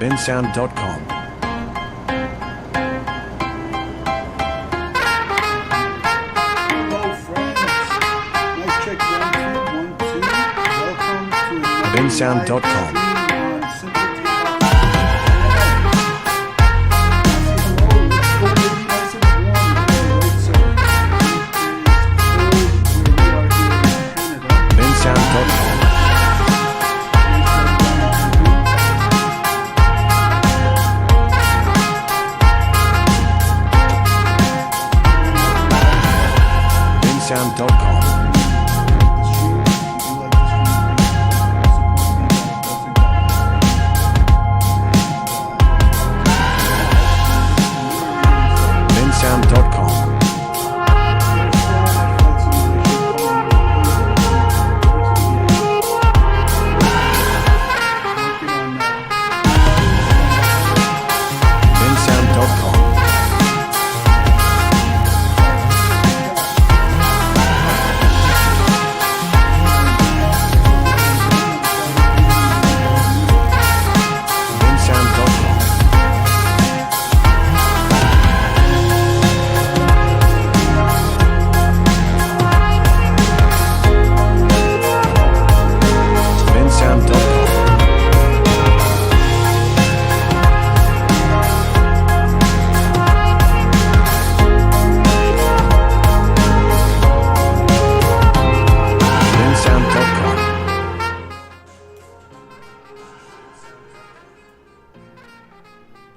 bensound.com. Hello friends, nice check 1 2 1 2. Welcome to another bensound.com. bensound.com. bensound.com. bensound.com.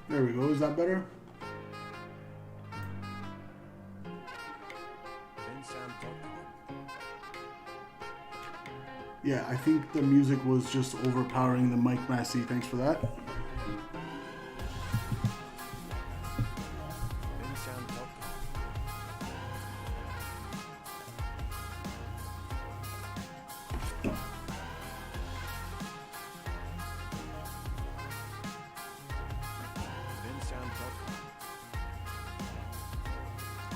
There we go, is that better? Yeah, I think the music was just overpowering the mic, Massey. Thanks for that.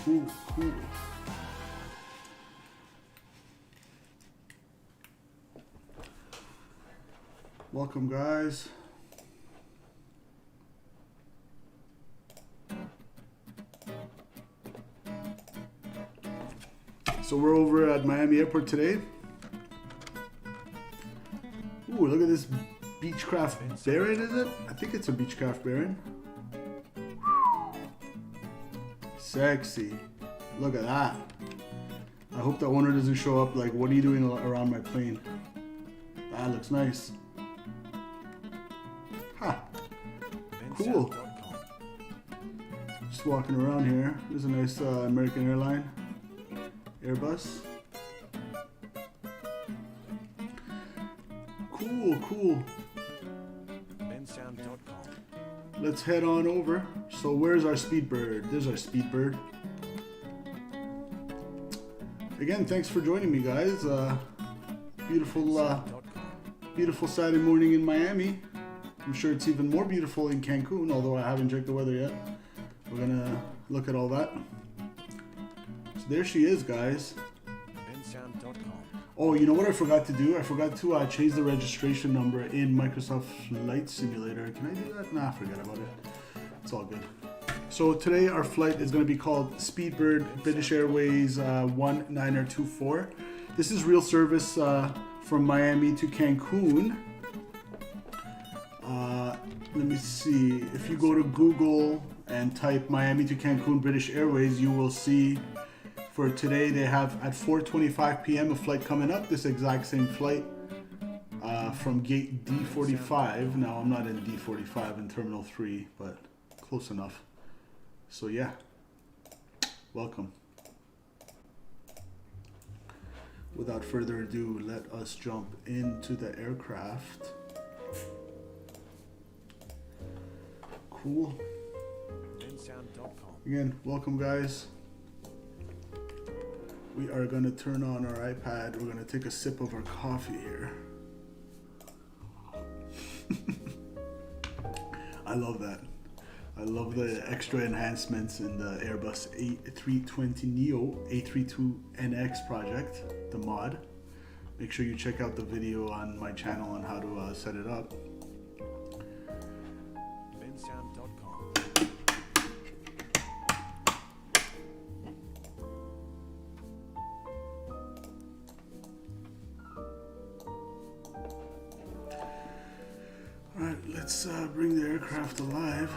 Cool, cool. Welcome, guys. So we're over at Miami Airport today. Ooh, look at this Beechcraft Baron, is it? I think it's a Beechcraft Baron. Sexy. Look at that. I hope the owner doesn't show up like, what are you doing around my plane? That looks nice. Ha. Cool. Just walking around here. There's a nice American airline. Airbus. Cool, cool. Let's head on over. So where's our Speedbird? There's our Speedbird. Again, thanks for joining me, guys. Beautiful Saturday morning in Miami. I'm sure it's even more beautiful in Cancun, although I haven't checked the weather yet. We're gonna look at all that. So there she is, guys. Oh, you know what I forgot to do? I forgot to change the registration number in Microsoft Flight Simulator. Can I do that? Nah, forget about it. It's all good. So today our flight is going to be called Speedbird British Airways 1924. This is real service from Miami to Cancun. let me see. If you go to Google and type Miami to Cancun British Airways, you will see for today they have at 4:25 p.m. a flight coming up. This exact same flight from gate D45. Now I'm not in D45 in Terminal 3, but close enough. So yeah, welcome. Without further ado, let us jump into the aircraft. Cool. Again, welcome guys. We are going to turn on our iPad. We're going to take a sip of our coffee here. I love that. I love the extra enhancements in the Airbus A320neo A32NX project, the mod. Make sure you check out the video on my channel on how to set it up. Alright, let's bring the aircraft alive.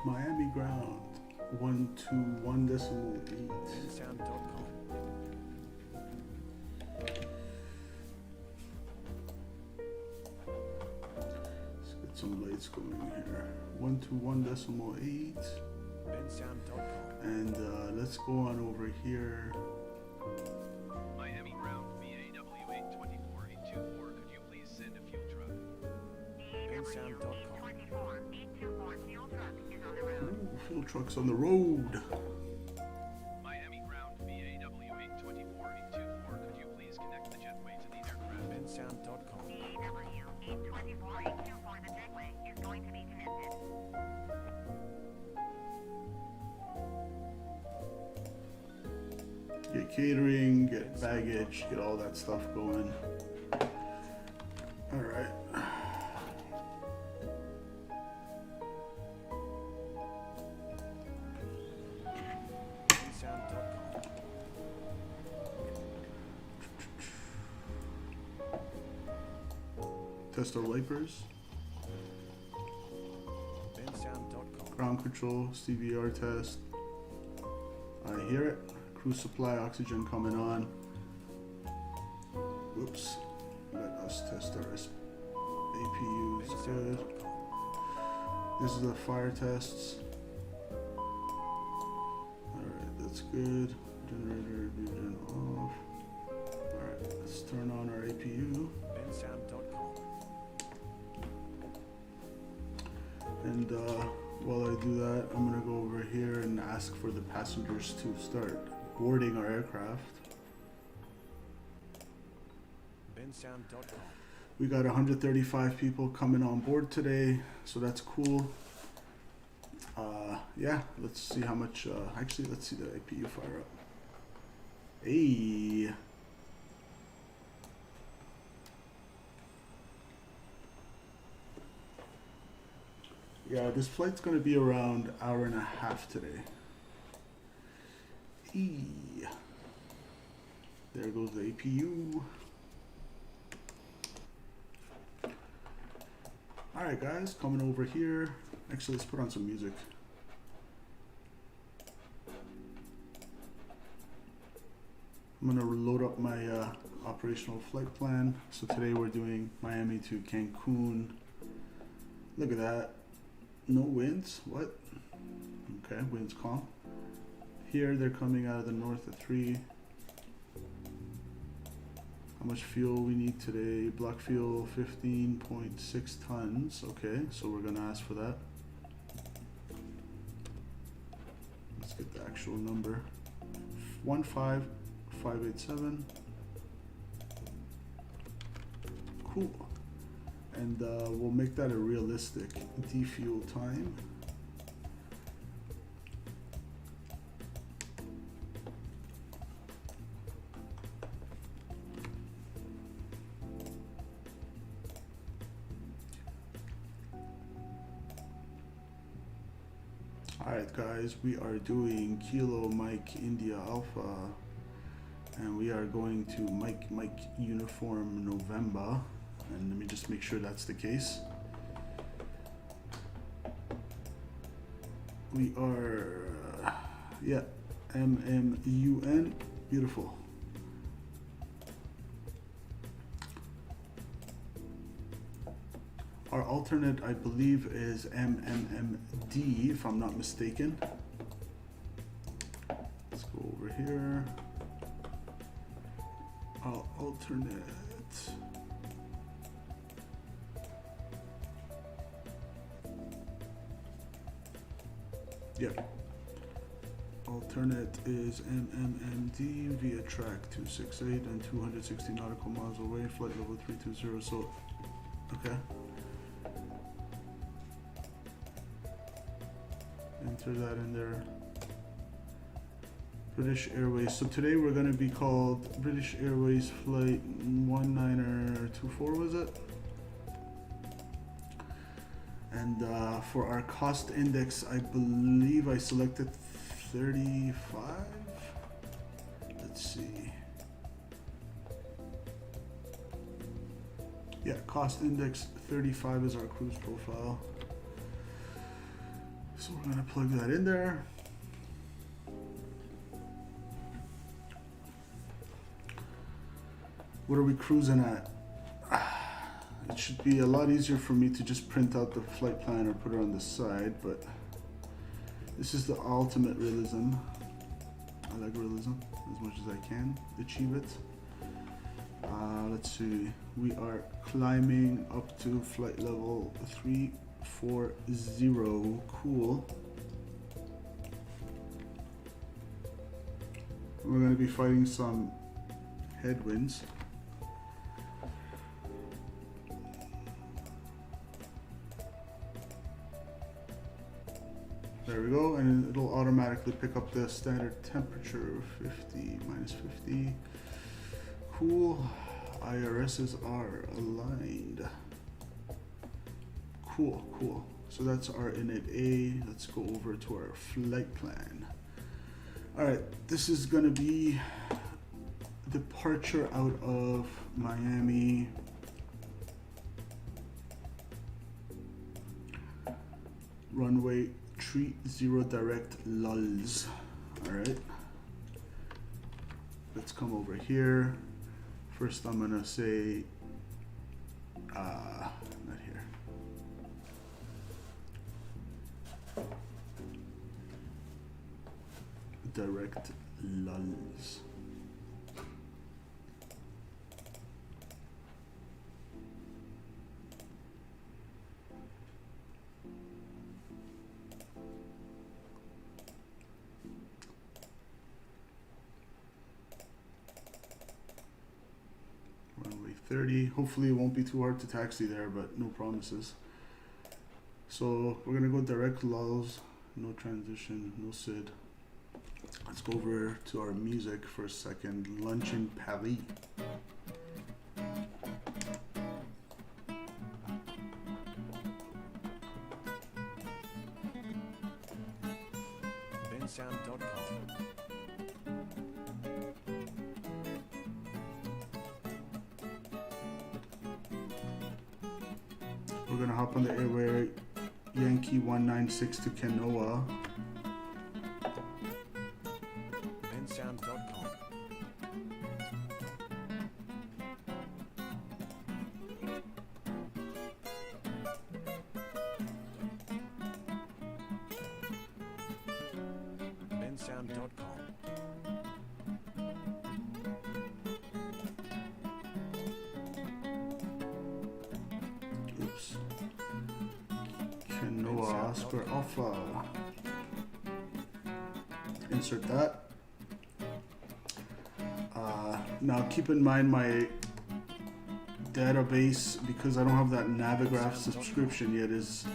Miami ground 121.8. Let's get some lights going here. 121.8. And let's go on over here. Miami ground BAW 824-824. Could you please send a fuel truck? Ooh, fuel trucks on the road. Miami ground BAW 824-824. Could you please connect the jetway to the aircraft? BAW 824-824. The jetway is going to be connected. Get catering, get baggage, get all that stuff going. All right. Test our wipers. Ground control, CVR test. I hear it. Cruise supply oxygen coming on. Whoops. Let us test our APUs. Good. This is the fire tests. Alright, that's good. Generator regen off. Alright, let's turn on our APU. And while I do that, I'm gonna go over here and ask for the passengers to start boarding our aircraft. We got 135 people coming on board today, so that's cool. Yeah, let's see how much, actually let's see the APU fire up. Hey. Yeah, this flight's gonna be around an hour and a half today. There goes the APU. Alright guys, coming over here. Actually, let's put on some music. I'm gonna load up my operational flight plan. So today we're doing Miami to Cancun. Look at that. No winds, what? Okay, winds calm. Here they're coming out of the north at 3. How much fuel we need today? Block fuel 15.6 tons. Okay, so we're gonna ask for that. Let's get the actual number. 15587. Cool. And we'll make that a realistic defuel time. Alright guys, we are doing Kilo Mike India Alpha And we are going to Mike Uniform November. And let me just make sure that's the case. We are, yeah, MMUN, beautiful. Our alternate, I believe, is MMMD, if I'm not mistaken. Let's go over here. Our alternate. Yeah. Alternate is MMMD via track 268 and 260 nautical miles away, flight level 320. So, okay. Enter that in there. British Airways. So today we're going to be called British Airways Flight 1924, was it? And for our cost index, I believe I selected 35. Let's see. Yeah, cost index 35 is our cruise profile. So we're gonna plug that in there. What are we cruising at? It should be a lot easier for me to just print out the flight plan or put it on the side, but this is the ultimate realism. I like realism as much as I can achieve it. Let's see, we are climbing up to flight level 340, cool. We're going to be fighting some headwinds. There we go, and it'll automatically pick up the standard temperature, 50, minus 50. Cool. IRSs are aligned. Cool, cool. So that's our init A. Let's go over to our flight plan. All right, this is gonna be departure out of Miami. Runway 30 direct lulls. All right, let's come over here. First, I'm gonna say, not here. Direct lulls. Runway 30. Hopefully it won't be too hard to taxi there, but no promises. So we're gonna go direct lulls, no transition, no SID. Let's go over to our music for a second. Lunch in Paris. bensound.com. We're gonna hop on the airway Yankee 196 to Kanoa. bensound.com. bensound.com. Oops. Kanoa Oscar Alpha. Insert that. Now keep in mind my database, because I don't have that Navigraph subscription yet, is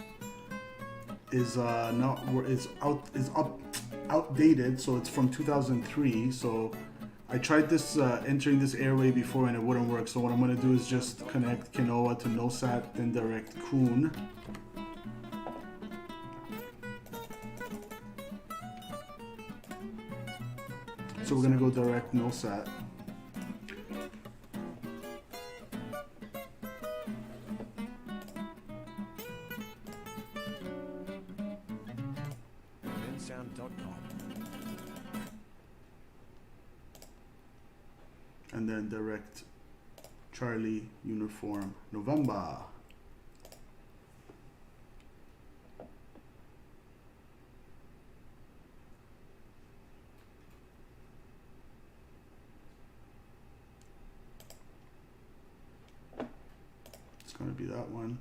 outdated. So it's from 2003. So I tried this entering this airway before and it wouldn't work. So what I'm gonna do is just connect Kanoa to NOSAT, then direct Cancun. So we're gonna go direct NOSAT. and then direct Charlie Uniform November. It's gonna be that one.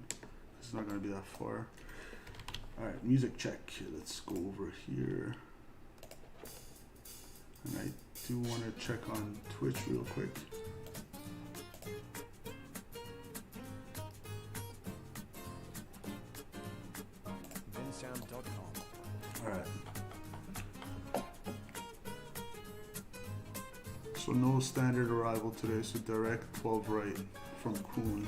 It's not gonna be that far. All right, music check. Let's go over here. And I do want to check on Twitch real quick. Bensound.com. All right. So no standard arrival today, so direct 12 right from Cancun.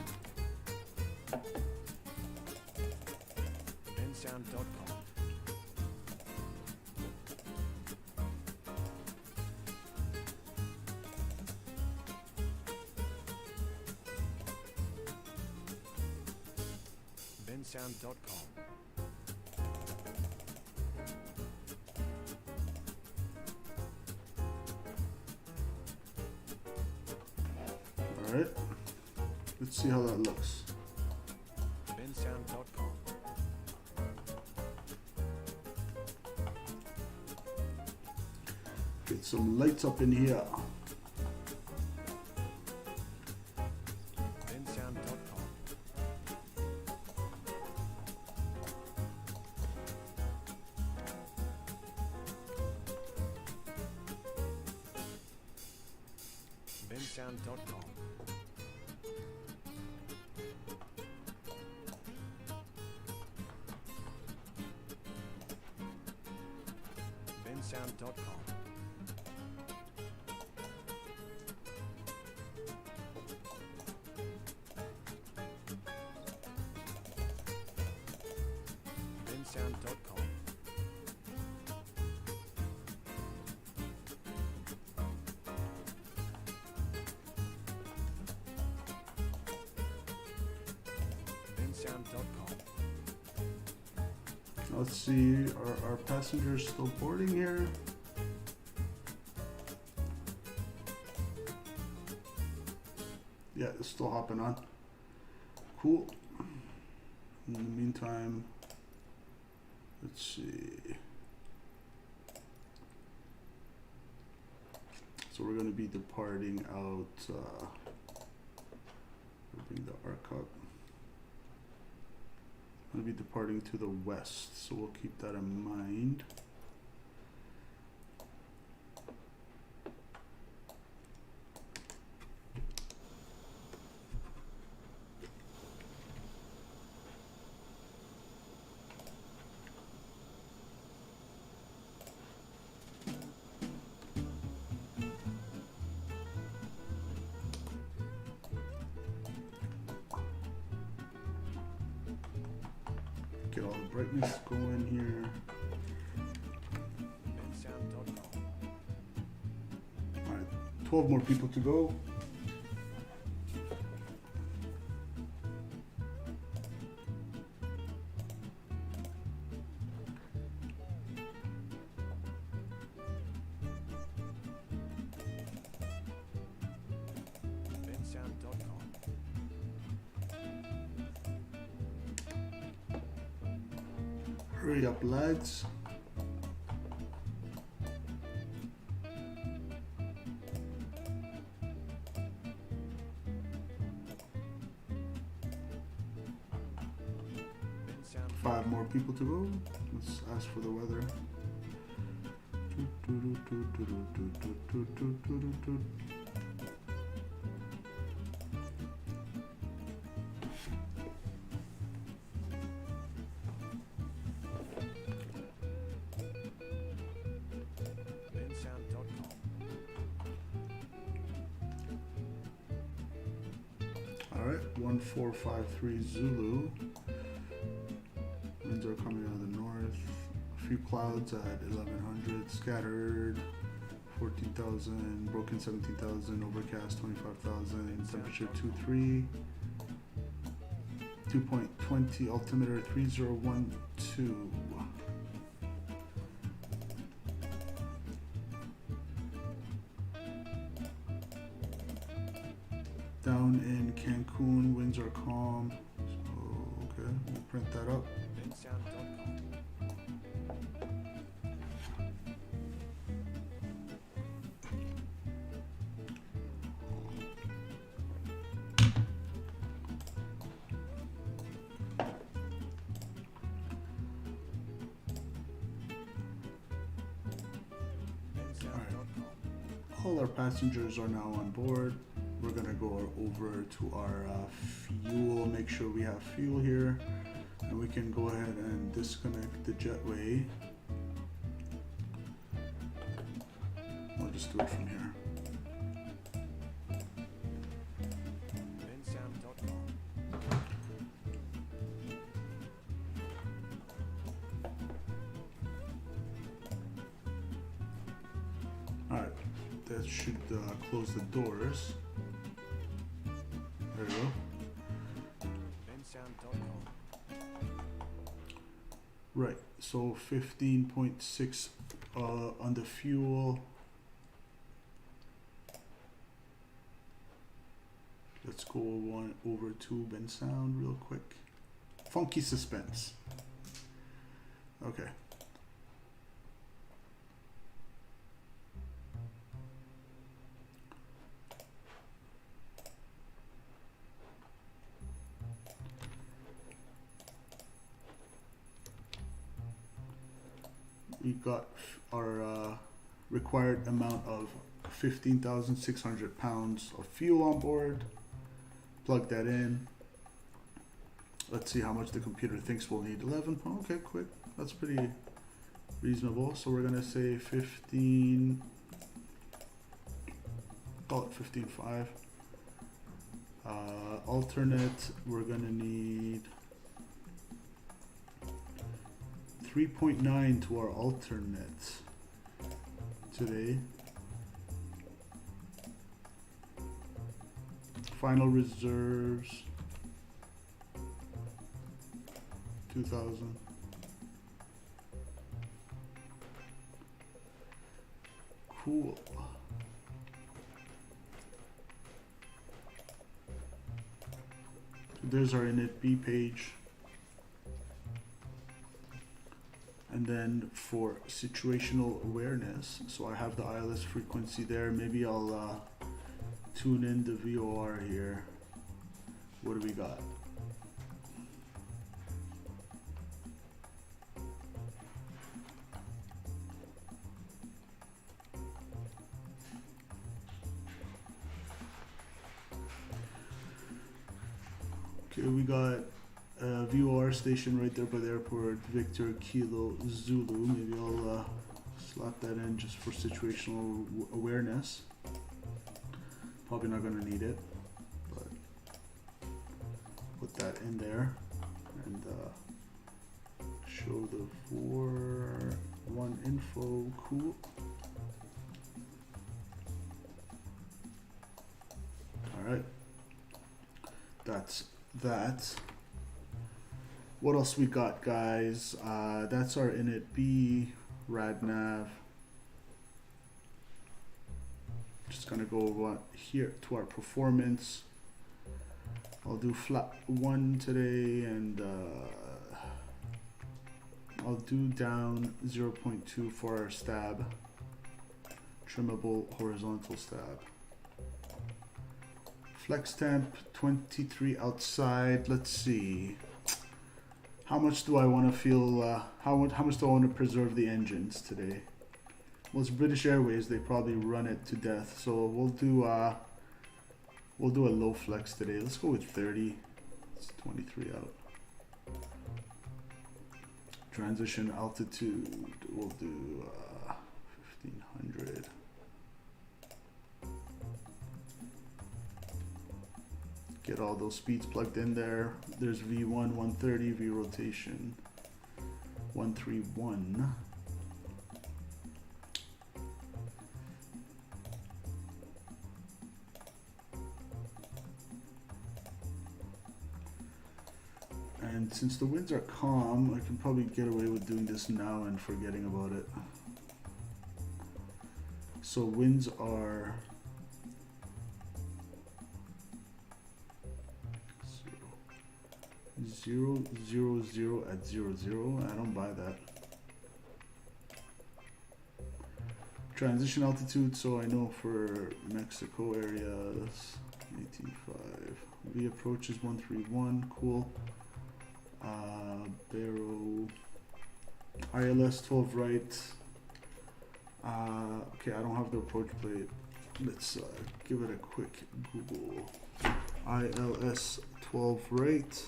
Bensound.com. Bensound.com. All right. Let's see how that looks. Bensound.com. Get some lights up in here. Bensound.com. Bensound.com. Bensound.com. Bensound.com. Bensound.com. Let's see, are our passengers still boarding here? Yeah, it's still hopping on. Cool. In the meantime, let's see. So we're going to be departing out. Bring the arc up. Going to be departing to the west, so we'll keep that in mind. Get all the brightness going here. Bensound.com. All right, 12 more people to go. Bensound.com. Hurry up, lads. Bensound. 5 more people to go. Let's ask for the weather. Bensound.com. All right, 1453 Zulu. Winds are coming out of the north. A few clouds at 1100, scattered 14,000, broken 17,000, overcast 25,000, temperature 23, 2.20, altimeter 3012. down in Cancun, winds are calm. So, okay, we'll print that up. Bensound.com. Bensound.com. All our passengers are now on board. We're gonna go over to our fuel, make sure we have fuel here, and we can go ahead and disconnect the jetway. I'll just do it from here. Bensound.com. Alright, that should close the doors. There we go. Bensound.com. Right, so 15.6 on the fuel. Let's go over to Bensound real quick. Funky suspense. Okay. We got our required amount of 15,600 pounds of fuel on board. Plug that in. Let's see how much the computer thinks we'll need. 11. Okay, quick. That's pretty reasonable. So we're gonna say 15. Call it 15.5. Alternate. We're gonna need 3.9 to our alternate today. Final reserves 2,000. Cool. There's our init B page. And then for situational awareness, so I have the ILS frequency there. Maybe I'll tune in the VOR here. What do we got? Okay, we got a VOR station right there by the airport, Victor Kilo Zulu. Maybe I'll slot that in just for situational awareness. Probably not going to need it, but put that in there and show the 4-1 info. Cool. All right, that's that. What else we got, guys? That's our init B radnav. Just gonna go here to our performance. I'll do flat 1 today, and I'll do down 0.2 for our stab, trimmable horizontal stab. Flex temp 23 outside. Let's see. How much do I want to feel? How much do I want to preserve the engines today? Well, it's British Airways. They probably run it to death. So we'll do a low flex today. Let's go with 30. It's 23 out. Transition altitude. We'll do 1500. Get all those speeds plugged in there. There's V1 130, V rotation 131. And since the winds are calm, I can probably get away with doing this now and forgetting about it. So winds are 000 at 00. I don't buy that. Transition altitude, so I know for Mexico areas, 85. V approach is 131, cool. Barrow, ILS 12 right. Okay, I don't have the approach plate. Let's give it a quick Google. ILS 12 right.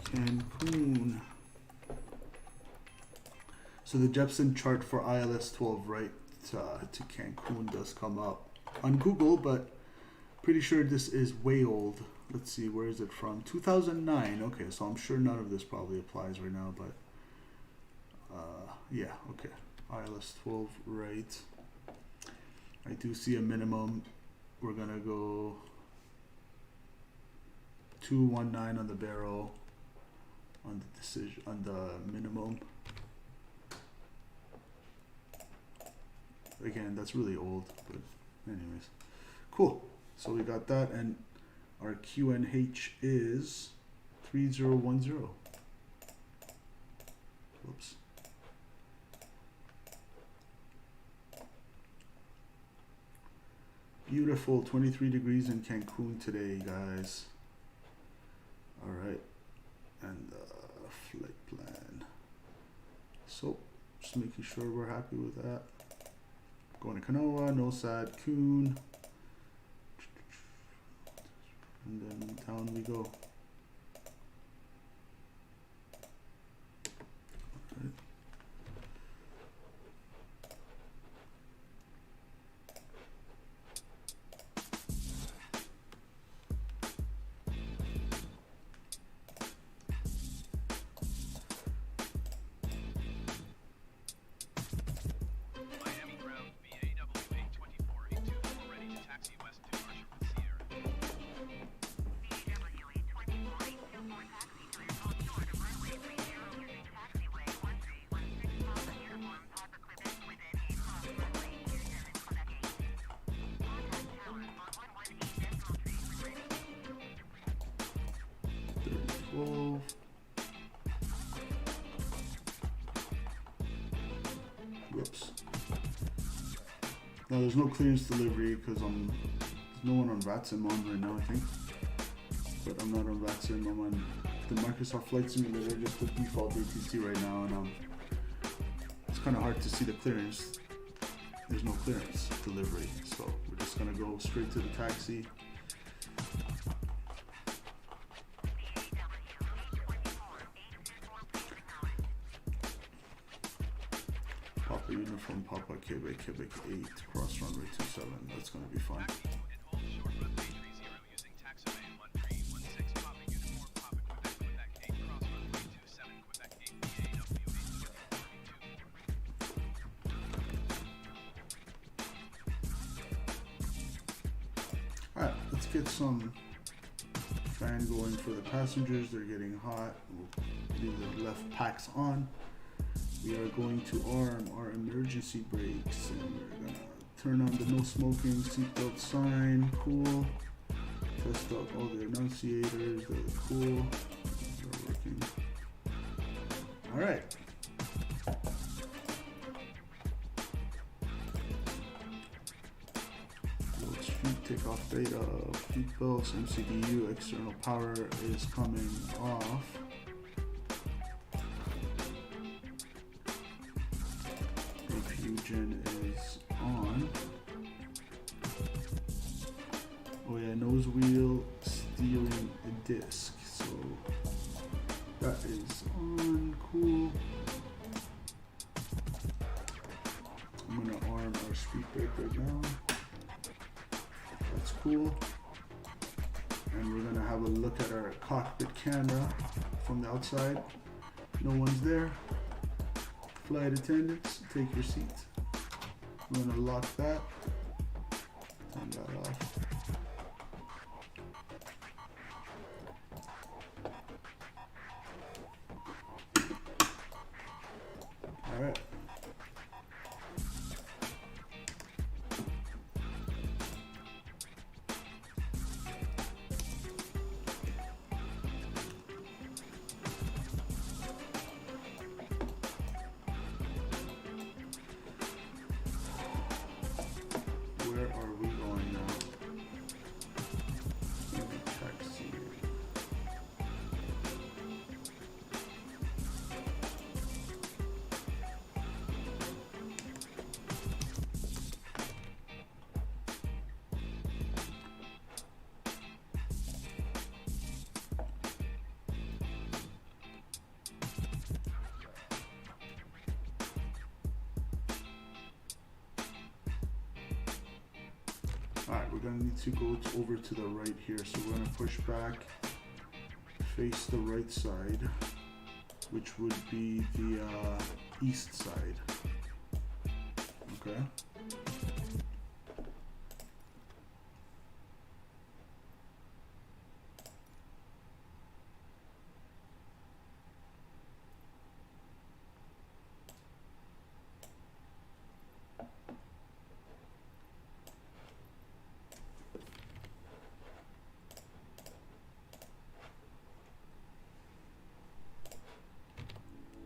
Cancun. So the Jepson chart for ILS 12 right to Cancun does come up on Google, but pretty sure this is way old. Let's see, where is it from? 2009. Okay, so I'm sure none of this probably applies right now, but yeah, okay. ILS 12 right. I do see a minimum. We're gonna go 219 on the barrel on the decision on the minimum. Again, that's really old, but anyways, cool. So we got that, and our QNH is 3010. Whoops. Beautiful, 23 degrees in Cancun today, guys. All right, and flight plan. So, just making sure we're happy with that. Going to Kanoa, Nosad, Coon, and then down we go. Right. Miami ground VAW A320 A24 ready to taxi west departure with Sierra. VAW A24 taxi cleared onshore to runway 30 using taxiway 1316 Papa Uniform Papa Quebec within 8 cross runway 27 Quebec 8. Contact tower on 118 decimal 3 when ready. 12. Whoops. Now there's no clearance delivery because there's no one on VATSIM on right now, I think. But I'm not on VATSIM. I'm on the Microsoft Flight Simulator, just the default ATC right now, and it's kind of hard to see the clearance. There's no clearance delivery, so we're just gonna go straight to the taxi. Papa Uniform, Papa Quebec, Quebec 8, cross runway 27. That's gonna be fun. Taxi and hold short runway 30 using taxiway 1316 Papa Uniform Papa Quebec Quebec 8 cross runway 27 Quebec 8 VAW A320. Alright, let's get some fan going for the passengers. They're getting hot. We'll leave the left packs on. We are going to arm our emergency brakes, and we're gonna turn on the no smoking seatbelt sign. Cool. Test out all the annunciators. They're cool. They're working. Alright. Load street, takeoff data, seat belts, MCDU, external power is coming off. Gen is on. Oh yeah, nose wheel, steering disc. So that is on. Cool. I'm gonna arm our Speedbird right now. That's cool. And we're gonna have a look at our cockpit camera from the outside. No one's there. Flight attendants, take your seat. I'm gonna lock that. Turn that off. All right. we're gonna need to go over to the right here. So we're gonna push back, face the right side, which would be the east side. Okay.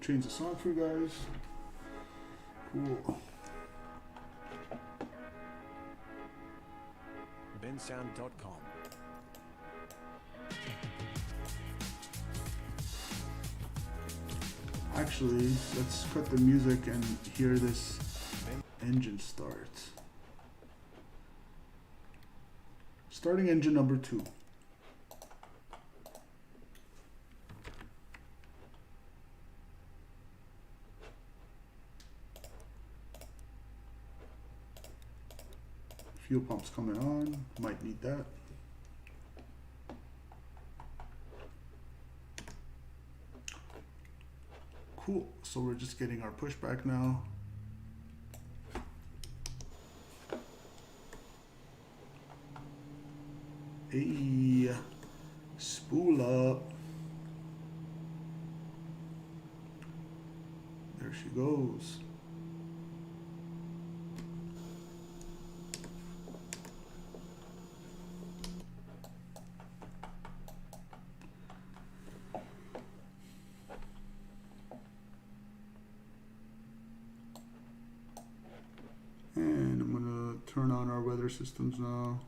Change the song for you guys. Cool. Bensound.com. Actually, let's cut the music and hear this engine start. Starting engine number 2. Fuel pumps coming on, might need that. Cool, so we're just getting our pushback now. Hey, spool up. There she goes. And I'm gonna turn on our weather systems now.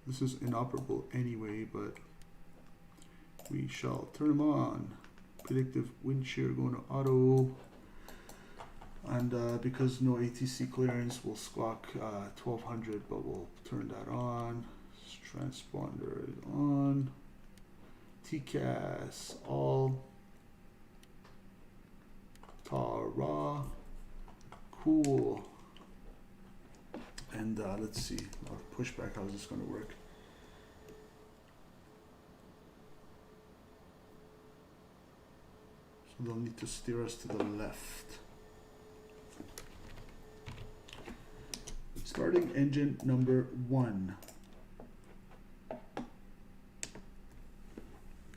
This is inoperable anyway, but we shall turn them on. Predictive wind shear going to auto. And because no ATC clearance, we'll squawk 1200, but we'll turn that on. Transponder is on. TCAS all. Ta-ra. Cool. And let's see, our pushback, how is this going to work? So they'll need to steer us to the left. Starting engine number 1.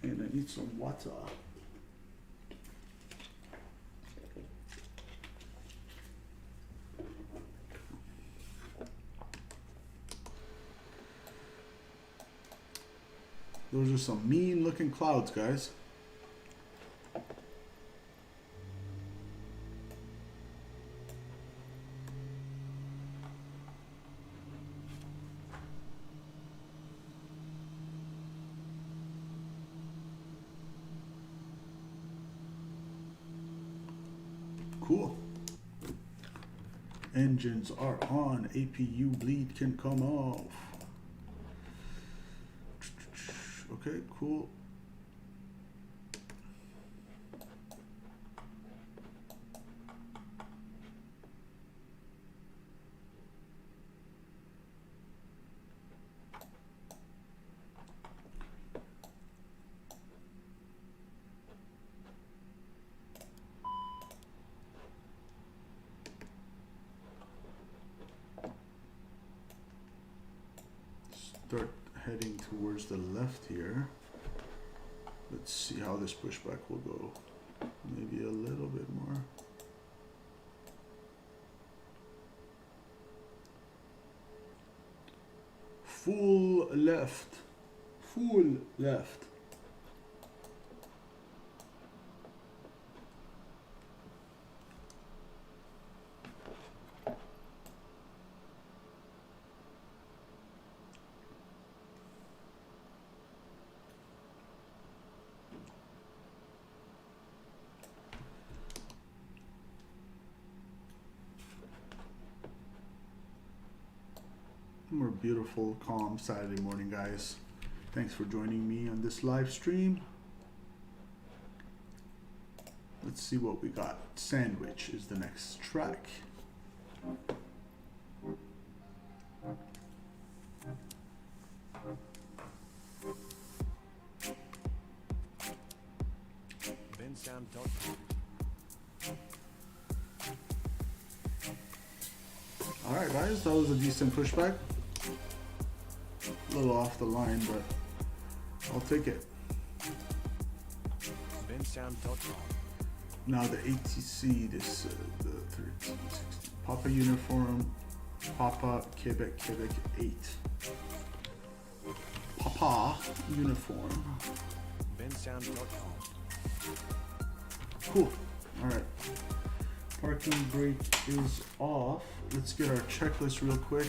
And I need some water. Those are some mean looking clouds, guys. Cool. Engines are on. APU bleed can come off. Okay, cool. Start heading towards the left here. Let's see how this pushback will go. Maybe a little bit more. Full left. Full left. More beautiful, calm Saturday morning, guys. Thanks for joining me on this live stream. Let's see what we got. Sandwich is the next track. guys. That was a decent pushback. A little off the line, but I'll take it. Bensound.com. Now the ATC, this the 1360 Papa uniform, Papa Quebec 8. Papa uniform. Bensound.com. Cool. All right. Parking brake is off. Let's get our checklist real quick.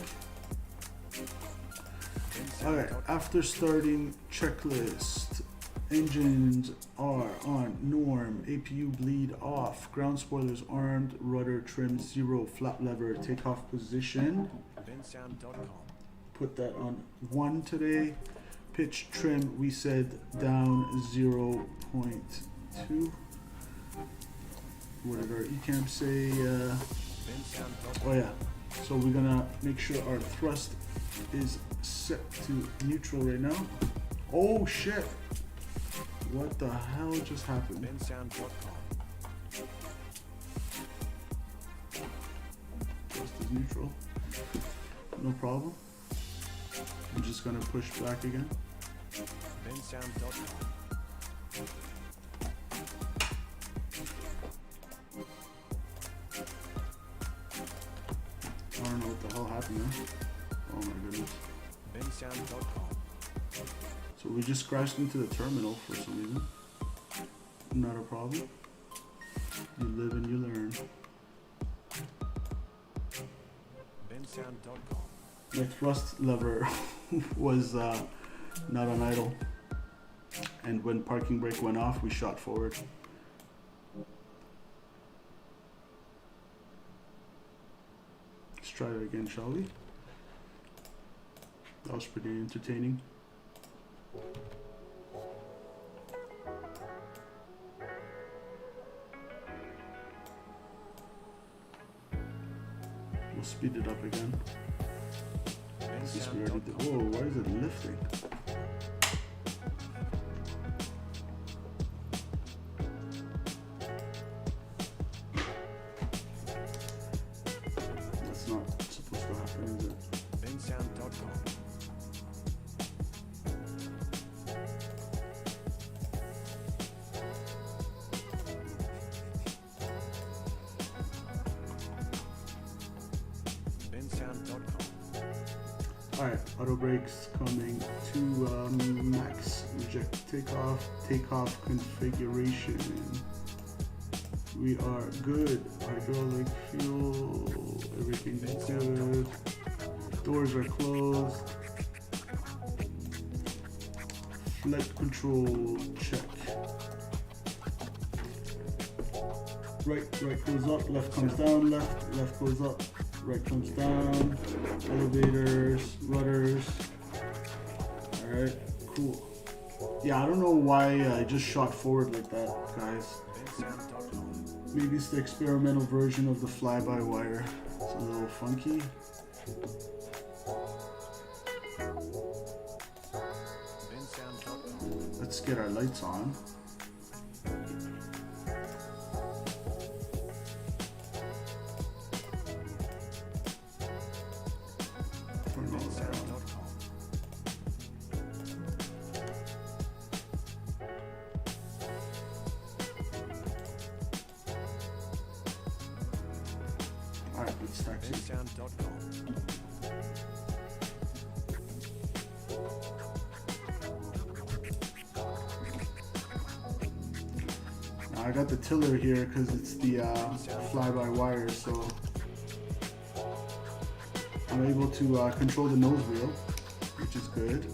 All right. After starting checklist, engines are on norm. APU bleed off. Ground spoilers armed. Rudder trim 0. Flap lever takeoff position. Bensound.com. Put that on 1 today. Pitch trim we said down 0.2. What did our eCamp say? Bensound.com. Oh yeah. So we're gonna make sure our thrust is set to neutral right now. Oh shit! What the hell just happened? Bensound.com. Thrust is neutral. No problem. I'm just gonna push back again. Bensound.com. I don't know what the hell happened there. Oh my goodness. Bensound.com. So we just crashed into the terminal for some reason. Not a problem. You live and you learn. Bensound.com. My thrust lever was not on idle. And when parking brake went off, we shot forward. Let's try it again, shall we? That was pretty entertaining. We'll speed it up again. Since we already did. Whoa, why is it lifting? That's not supposed to happen, is it? Bensound.com. Bensound.com. Alright, auto brakes coming to max. Reject takeoff configuration. We are good. Hydraulic fuel, everything's good. Doors are closed. Flight control check. Right goes up, left comes down, left goes up, right comes down. Elevators, rudders. Alright, cool. Yeah, I don't know why I just shot forward like that, guys. Bensound.com. Maybe it's the experimental version of the fly-by-wire. It's a little funky. Bensound.com. Let's get our lights on. Turn all that on. Bensound.com. Alright, let's taxi. Bensound.com. Now I got the tiller here because it's the fly-by-wire, so I'm able to control the nose wheel, which is good.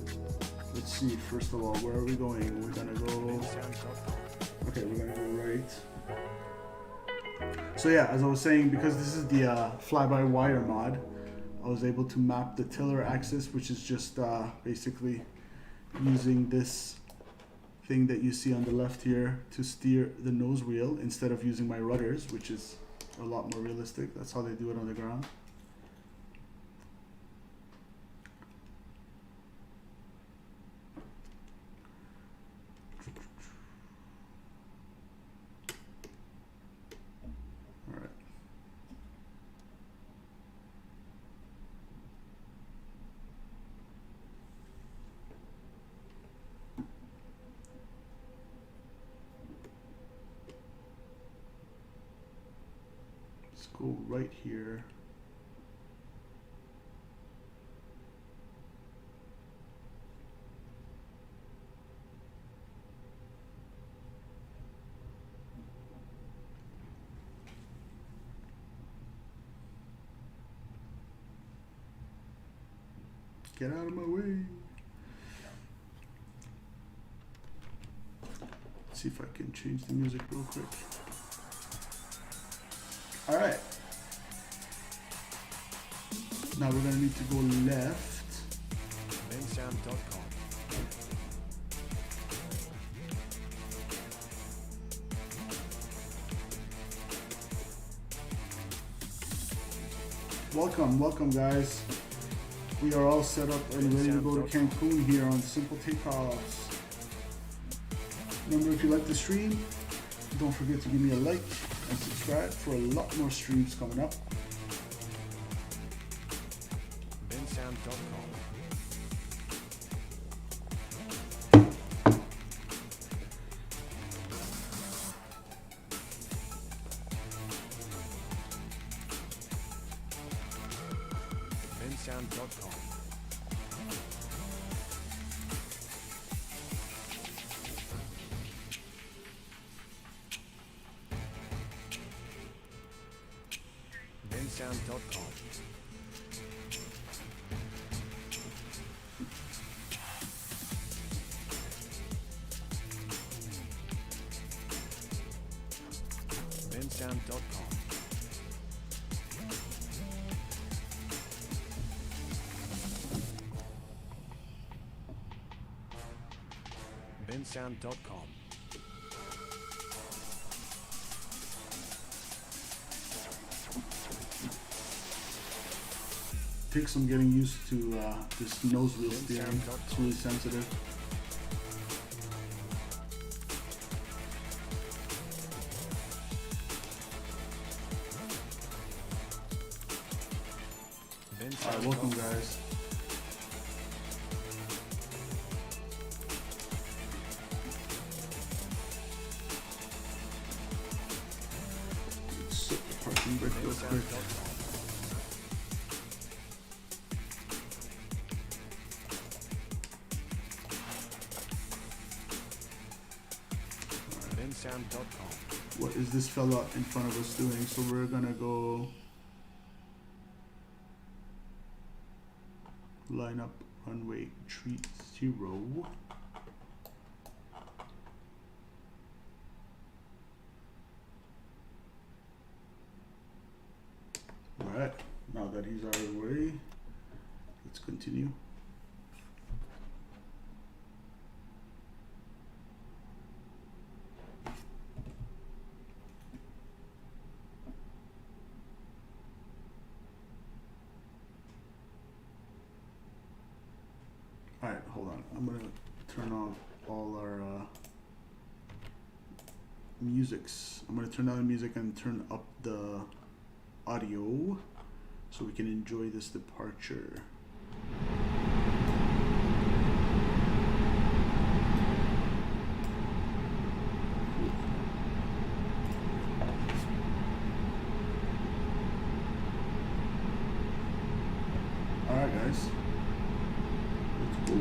Let's see, first of all, where are we going? We're gonna go, Bensound.com. okay, we're gonna go right. So yeah, as I was saying, because this is the fly-by-wire mod, I was able to map the tiller axis, which is just basically using this thing that you see on the left here to steer the nose wheel instead of using my rudders, which is a lot more realistic. That's how they do it on the ground. All right. go right here. Get out of my way. Let's see if I can change the music real quick. All right. Now we're gonna need to go left. Mensound.com. Welcome guys. We are all set up and ready to go to Cancun here on Simple Takeoffs. Remember, if you like the stream, don't forget to give me a like and subscribe for a lot more streams coming up. Mensound.com. Mensound.com. Mensound.com. Mensound.com. Mensound.com. Takes some getting used to this nose wheel steering. It's really sensitive. Alright, welcome guys. Set the parking brake real quick. Mensound.com. What is this fella in front of us doing? So we're gonna go line up runway 30. Alright, now that he's out of the way, let's continue. Alright, hold on. I'm gonna turn off all our musics. I'm gonna turn down the music and turn up the audio so we can enjoy this departure. Alright guys. Let's go.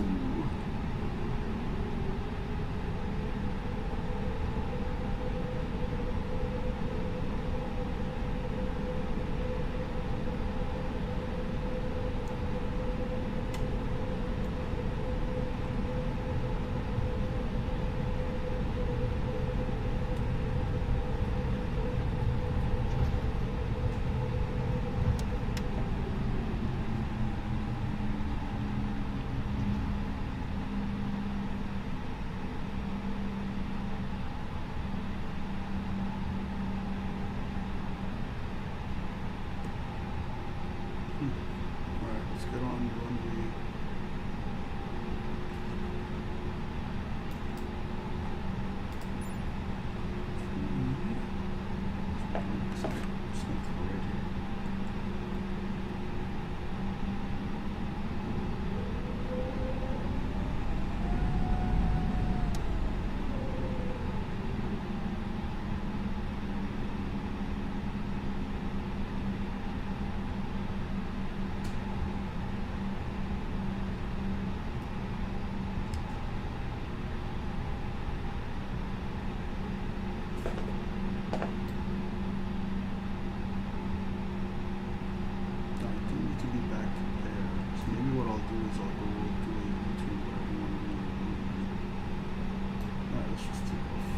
let's just take off.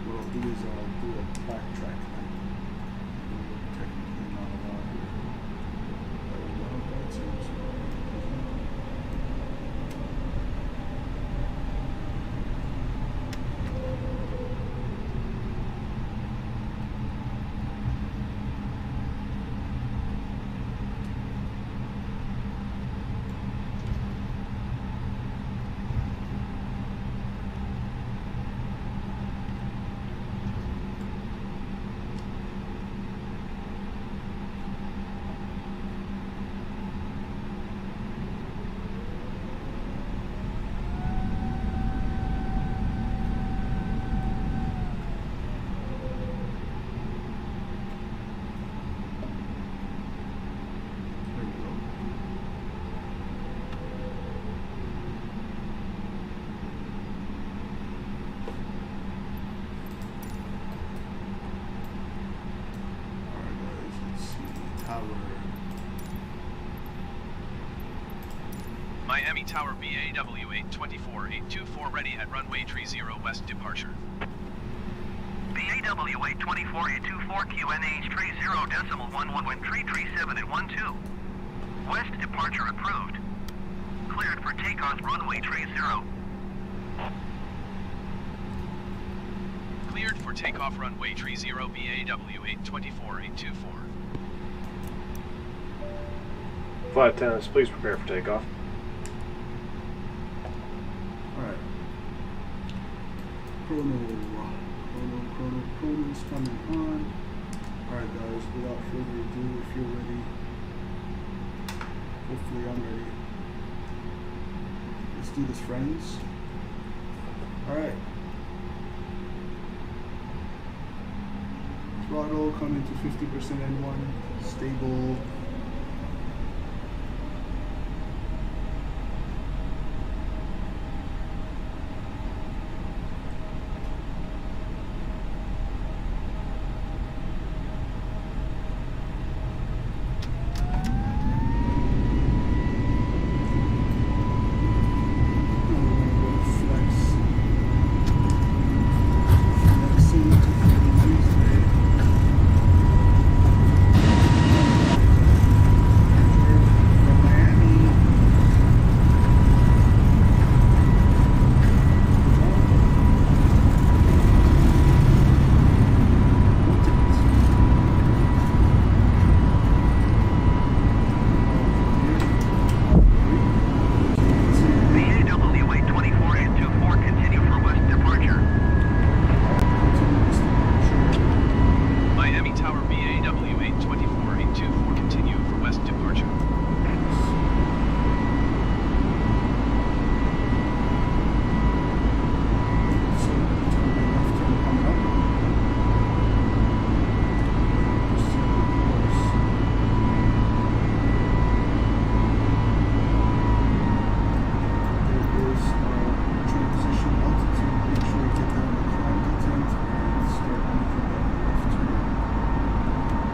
What I'll do is I'll do a backtrack now. We're technically not allowed here. Are we allowed that? Seems Miami Tower BAW 824 ready at runway 30 west departure. BAW 824 824 QNH 30.11 wind 337 at 12. West departure approved. Cleared for takeoff runway 30. Cleared for takeoff runway 30 BAW 824 824. Flight attendants, please prepare for takeoff. alright. Chrono's coming on. Alright guys, without further ado, if you're ready, hopefully I'm ready. Let's do this, friends. Alright. Throttle coming to 50% N1, stable.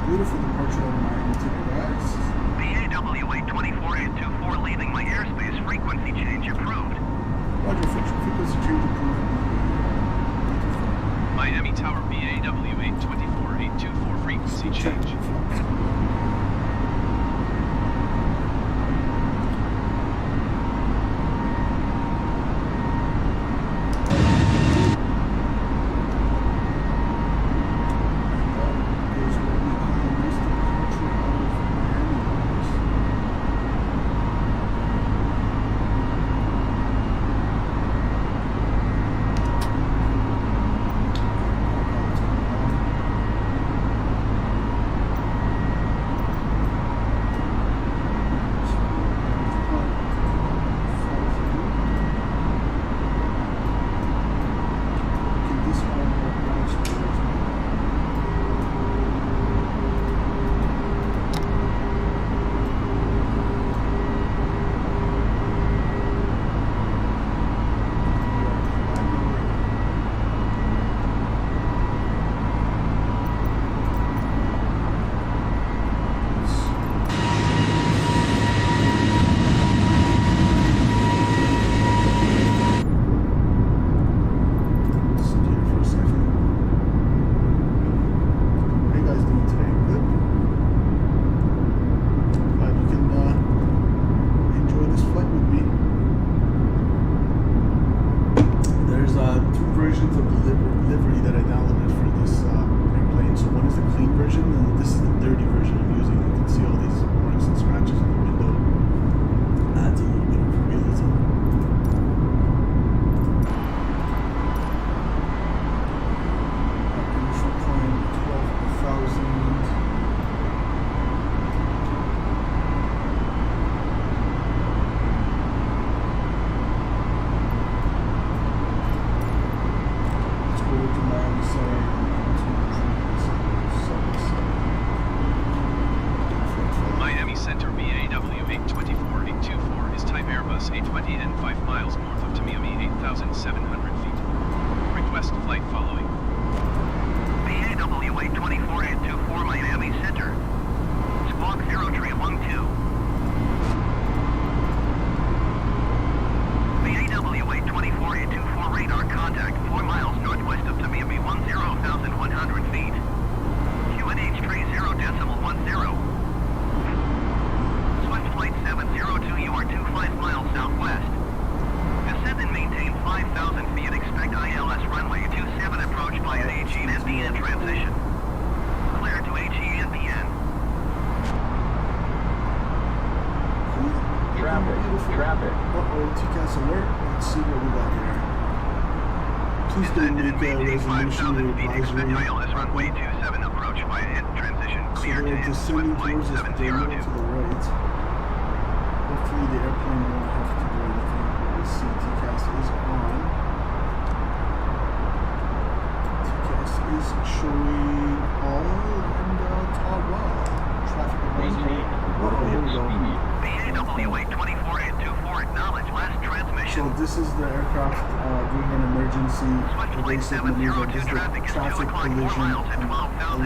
Beautiful departure of Miami today, guys. BAW 824 824 leaving my airspace, frequency change approved. Roger, frequency change approved. Miami Tower BAW 824 824 frequency change. versions of the livery that I downloaded for this airplane. So one is the clean version, and this is the dirty version I'm using. You can see all these marks and scratches in the window. Adds a little bit of realism. Initial climb 12,000. Miami Center BAW 824-824 is type Airbus A320 and 5 miles north of Miami 8,700 feet. Request flight following. BAW 824-824 Miami Center. Squawk 0312. BAW 824-824 radar contact 4 miles northwest of Miami 10,100 feet. QNH 30.10. Swift flight 702, you are 25 miles southwest. Descend and maintain 5,000 feet. Expect ILS runway 27 approach via HENPN transition. Clear to HENPN. Traffic. Uh-oh, TCAS alert. Let's see what we got here. Please don't Descend and make a maintain resolution 5,000 feet. Expect advisory. ILS runway 27 approach via transition. So Clear to they're descending Swift flight towards us, but they're a little 702. to the right. Hopefully the airplane won't have to do anything. Let's see, TCAS is on. TCAS is showing all and well. Traffic advisory. Uh-oh, here we go. BAW 824-824 acknowledge last So transmission. this is the aircraft doing an emergency evasive maneuver. This is the traffic collision and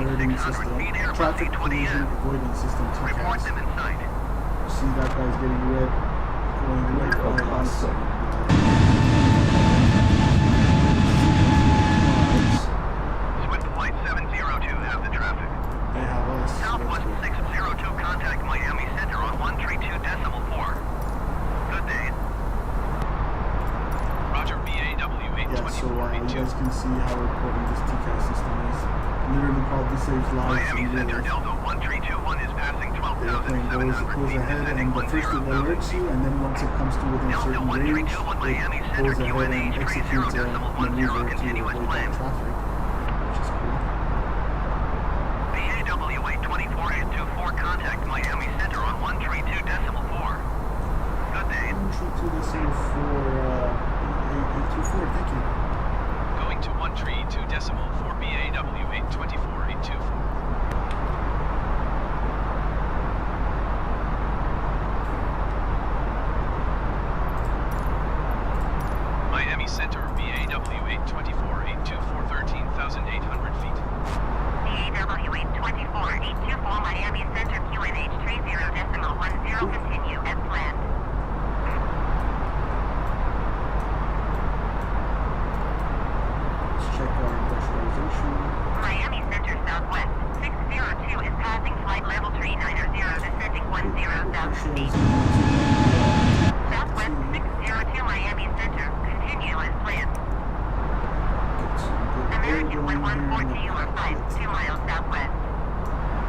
alerting system. Traffic collision avoidance system, Report TCAS. them in sight. See that guy's getting red, going right by us. Swift flight 702 have the traffic. They have us. Southwest 602 contact Miami Center on 132.4. Good day. Roger BAW Yeah, so you 824-824. guys can see how important this TCAS system is. Literally probably saves lives Miami in real Center life. Delta 1321 is passing The airplane 12,700 goes feet, ahead descending and first it alerts you, and then once it comes to within Delta certain range, 1321 Miami it Center goes ahead and QNH executes a 30.10 maneuver to continuous avoid climb. that traffic, which is cool. BAW 824-824 contact Miami Center on 132.4. Good day. 132.4, thank you. Going to 132.4 BAW 824-824. Miami Center BAW 824-824 13,800 feet. BAW 824-824 Miami Center QNH 30.10 continue as planned. Let's check our pressurization. Miami Center Southwest 602 is passing flight level 390 descending 10,000 feet. Southwest 602 Miami Center continue as planned. American 1140 or 5 2 miles southwest.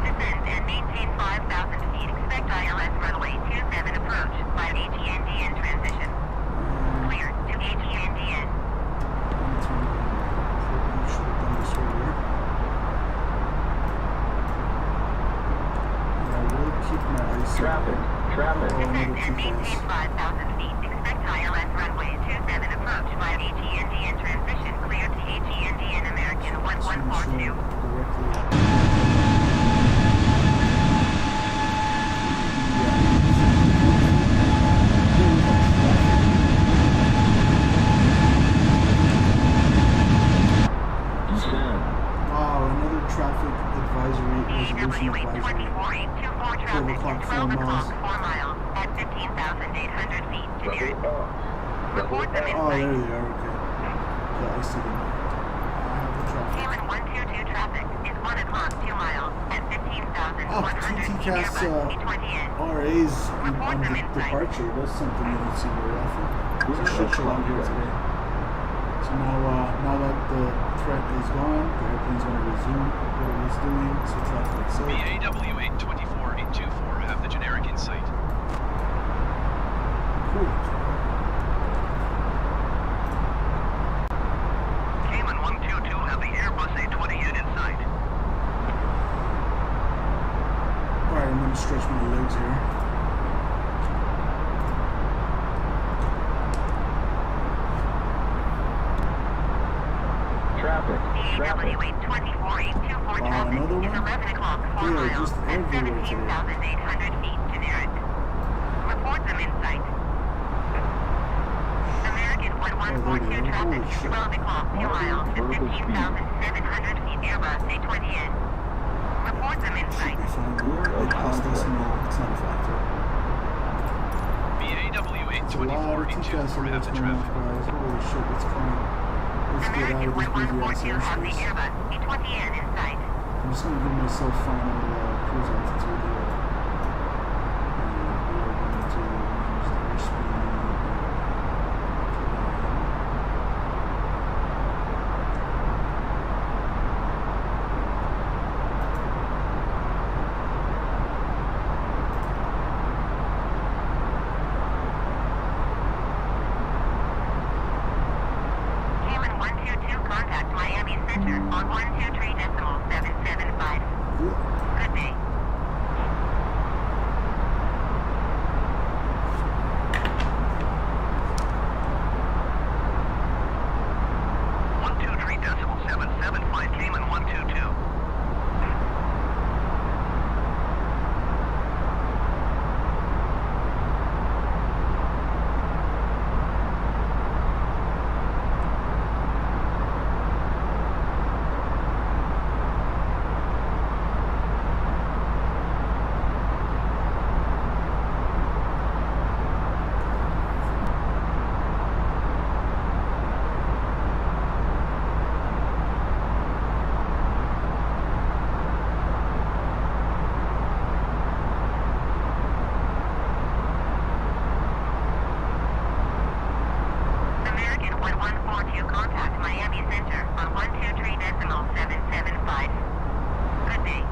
Descend and maintain 5,000 feet. Expect ILS runway 27 approach by HENDN transition. Clear to HENDN. Should have done this earlier. And I will keep my eyes Traffic. Descend and maintain 5,000 feet. Expect ILS runway 27 approach by HENDN transition. Clear to HENDN American 1142. Wow, another traffic advisory, resolution BAW advisory. 824-824 traffic o'clock, at 4 12 o'clock, miles. 4 miles at 15,800 feet to nearest. Report them in Oh, there sight. they are, okay. Yeah, I see them. I have the traffic. Tailwind 122 traffic is 1 o'clock, 2 miles at 15,100 feet TTCAS Airbus A320N. RAs Report on them in sight. departure. That's something you don't see very often. There's a shit show out here today. So now that the threat is gone, the airplane's going to resume what it was doing. So it's left like so. BAW 824-824 have the generic in sight. Cool. Cayman 122 have the Airbus A320 in sight. Alright, I'm going to stretch my legs here. Traffic. BAW 824-824 traffic another is one? 11 o'clock, 4 They are miles, just and everywhere today. 17,800 feet generic. Report them in sight. American 1142 traffic, Holy shit. 12 o'clock, 2 miles, and 15,700 feet Airbus A320N. Report them in sight. They found they passed us. No, it's not a factor. BAW It's a lot of 824-824 TCAS have alerts the going off, traffic. guys. Holy shit, what's coming? Let's get out American of this busy 1142 ass have the airspace. Airbus A320N in sight. I'm just going to give myself final cruise altitude here. And we are going to use the airspeed. Cayman 122 contact Miami Center on 123.775. Good day. Cayman 122. American 1142 contact Miami Center on 123.775. Good day.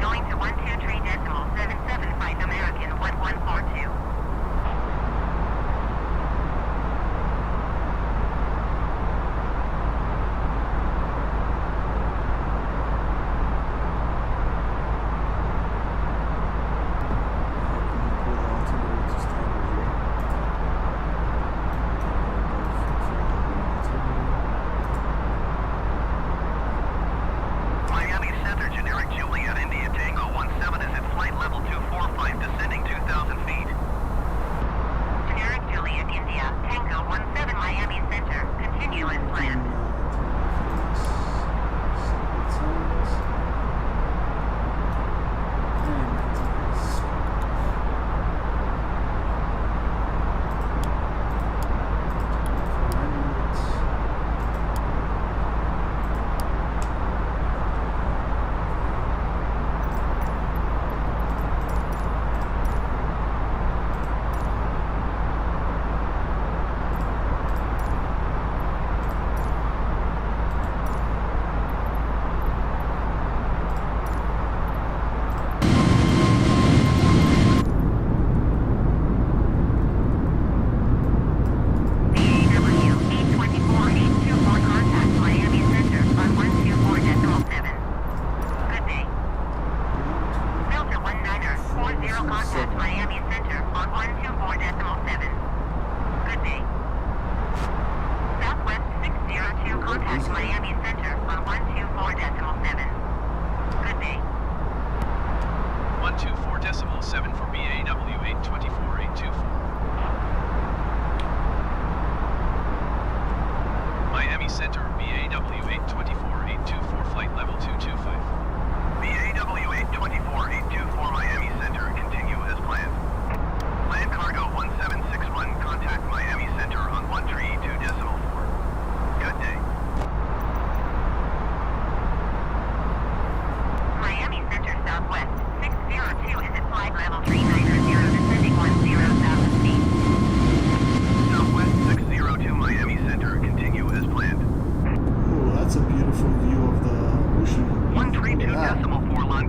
Going to 123.775 American 1142. Pull the altimeter to standard here.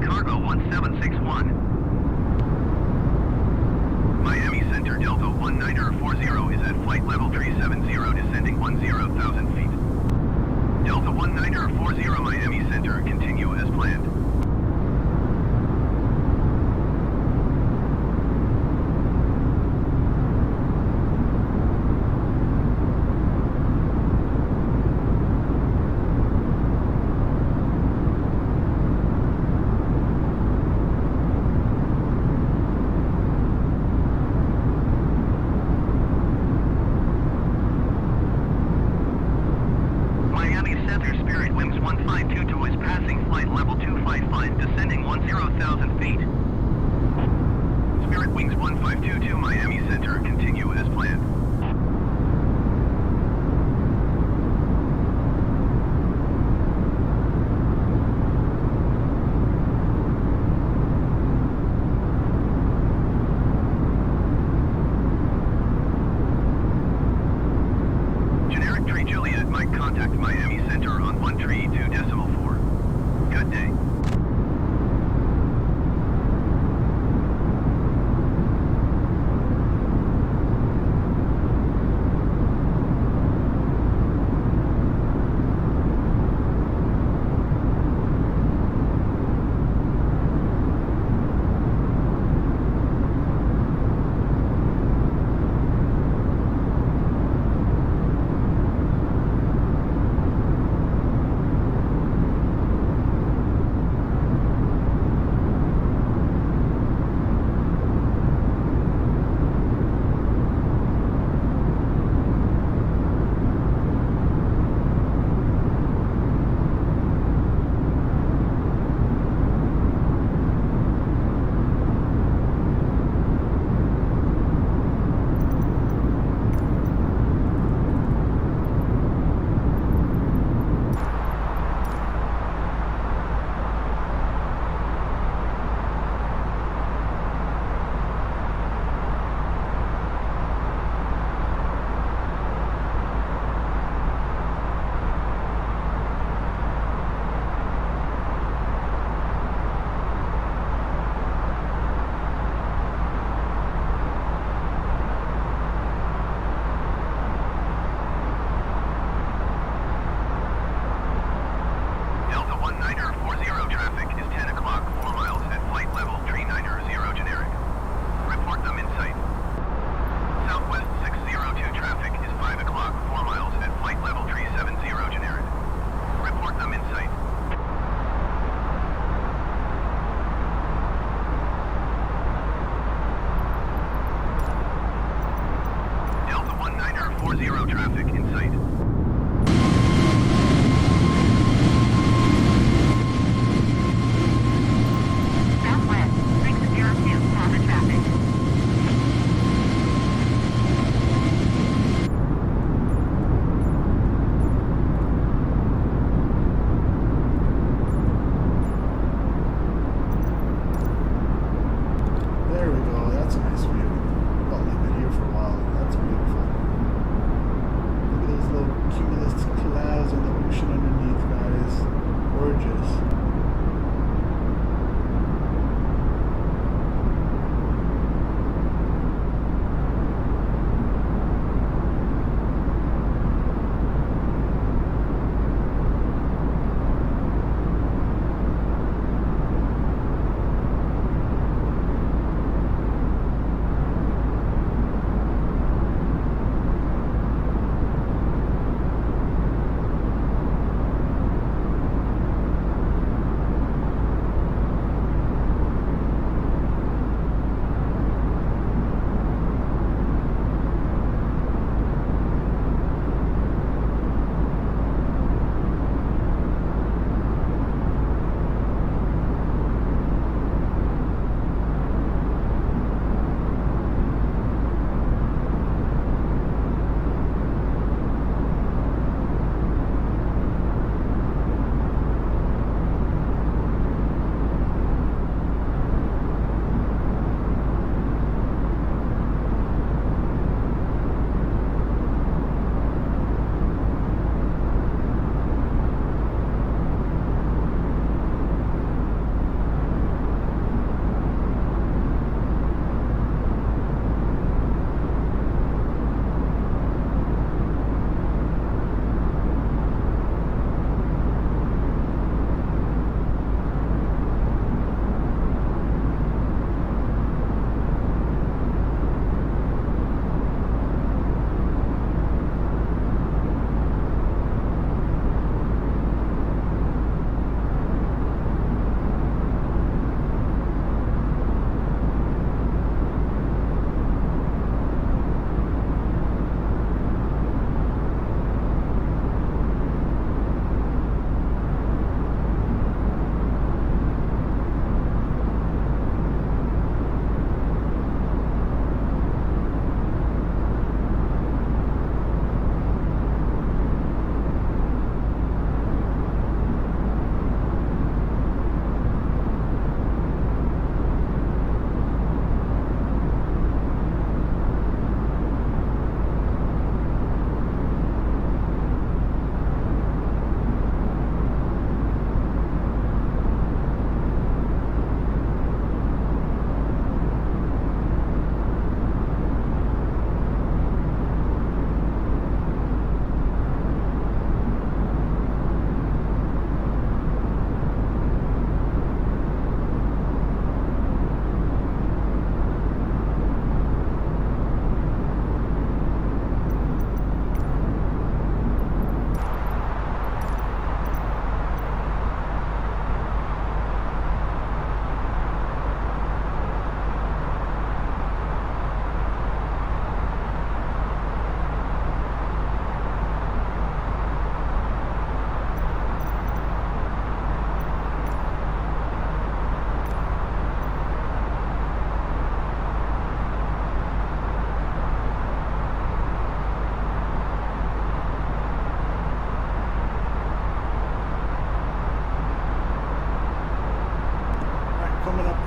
cargo 1761. Miami Center Delta 1940 is at flight level 370 descending 10,000 feet. Delta 1940 Miami Center, continue as planned. Miami Center Spirit Wings 1522 is passing flight level 255, descending 10,000 feet. Spirit Wings 1522 Miami Center, continue as planned. Generic Tree Juliet might contact Miami Center on 132.4. Good day.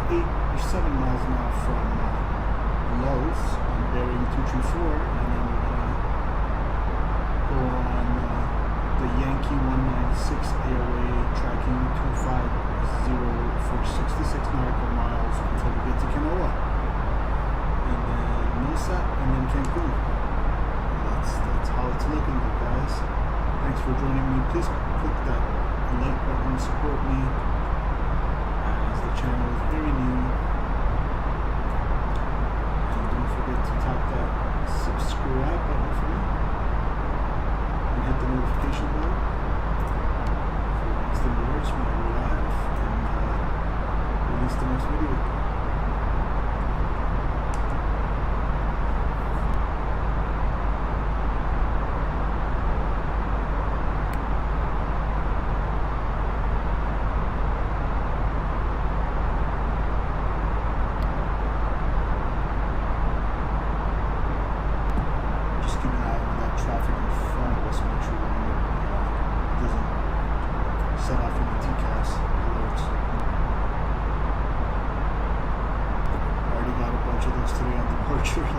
8 or 7 miles now from Lulz on bearing 234, and then we're gonna go on the Yankee 196 Airway tracking 250 for 66 nautical miles until we get to Canoa, and then Nosa, and then Cancun. That's how it's looking, guys. Thanks for joining me. Please click that like button, support me, as the channel is very new. And don't forget to tap that subscribe button for me and hit the notification bell for instant alerts when I go live and release the next video.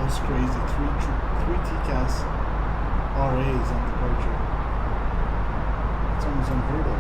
That's crazy. Three TCAS RAs on departure. It's almost unheard of.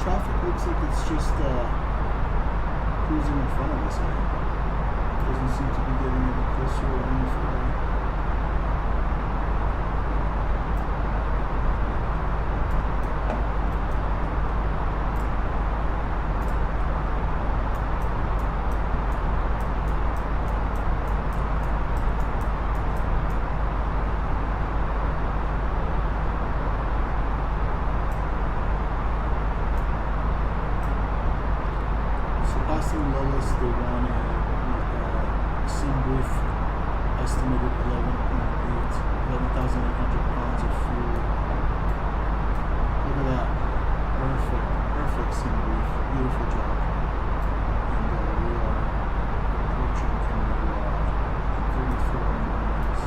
traffic looks like it's just cruising in front of us. Doesn't seem to be getting any closer or any further. Lowest, they wanted sunroof estimated 11,800 pounds of fuel. Look at that. Perfect sunroof. Beautiful job. And we are approaching Canada 34 miles.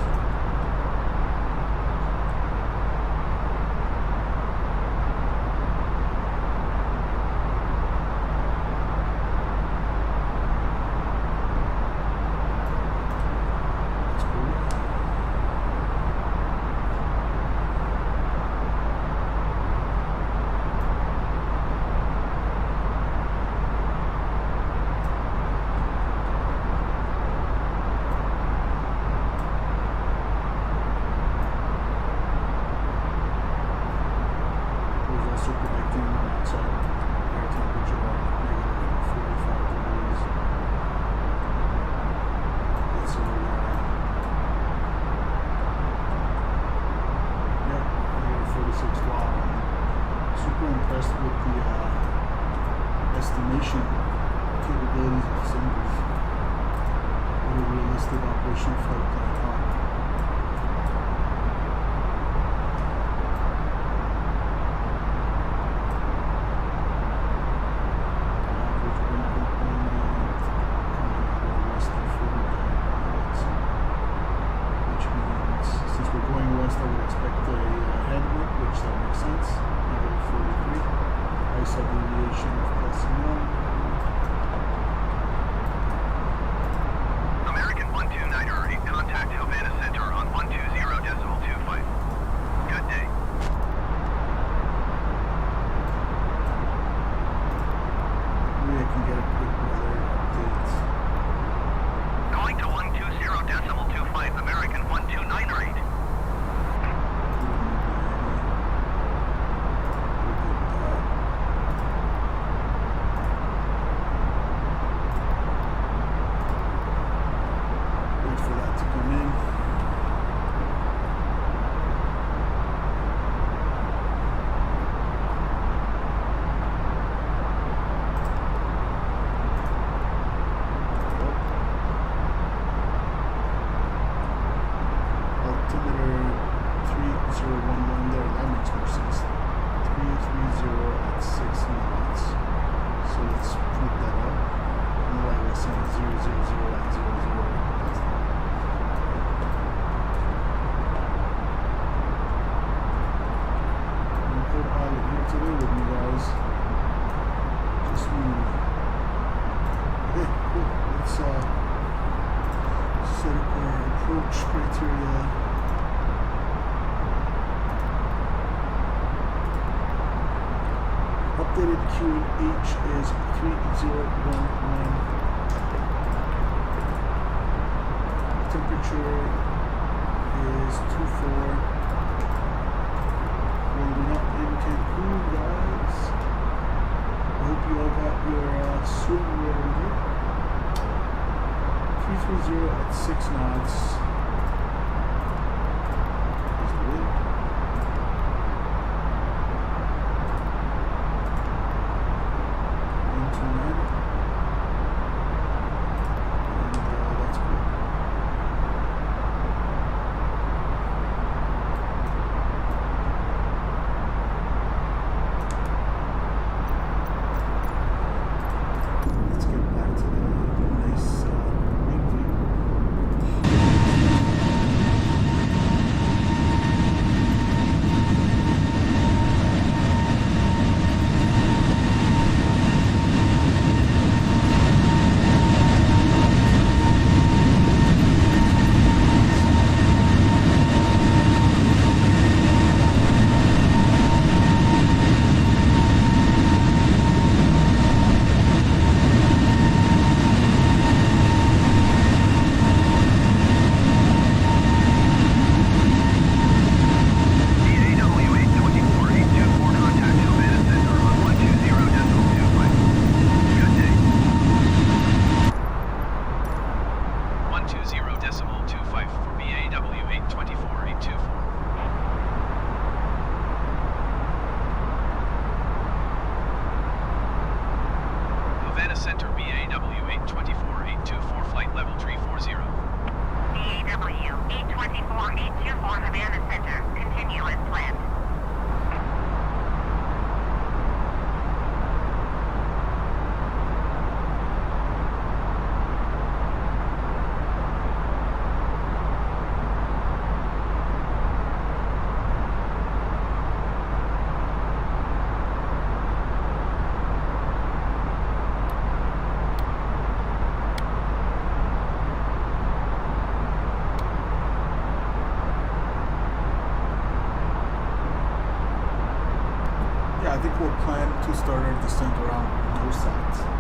Impressed with the estimation capabilities of sunroof. What a realistic operational flight plan. Average wind component coming out of less than 40 knots, which means since we're going west, I would expect a headwind, which that makes sense. Negative 43. Ice aviation of +1. American 129er, contact Havana Center on 120.25. Good day. Maybe I can get a quick weather update. Going to 120.25, American 129er. Wait for that to come in. Altimeter 3011 there, that makes more sense. 330 at 6 knots. So let's print that up. And why I was saying 000 at 00. Good pilot here today with me, guys. Just me. Okay, cool. Let's set up our approach criteria. Updated QNH is 3011. Temperature is 24. Warming up in Cancun, guys. I hope you all got your swim ready. 330 at 6 knots. Is the wind. That's cool. Let's get back to the nice lake view. think we'll plan to start our descent around no sides.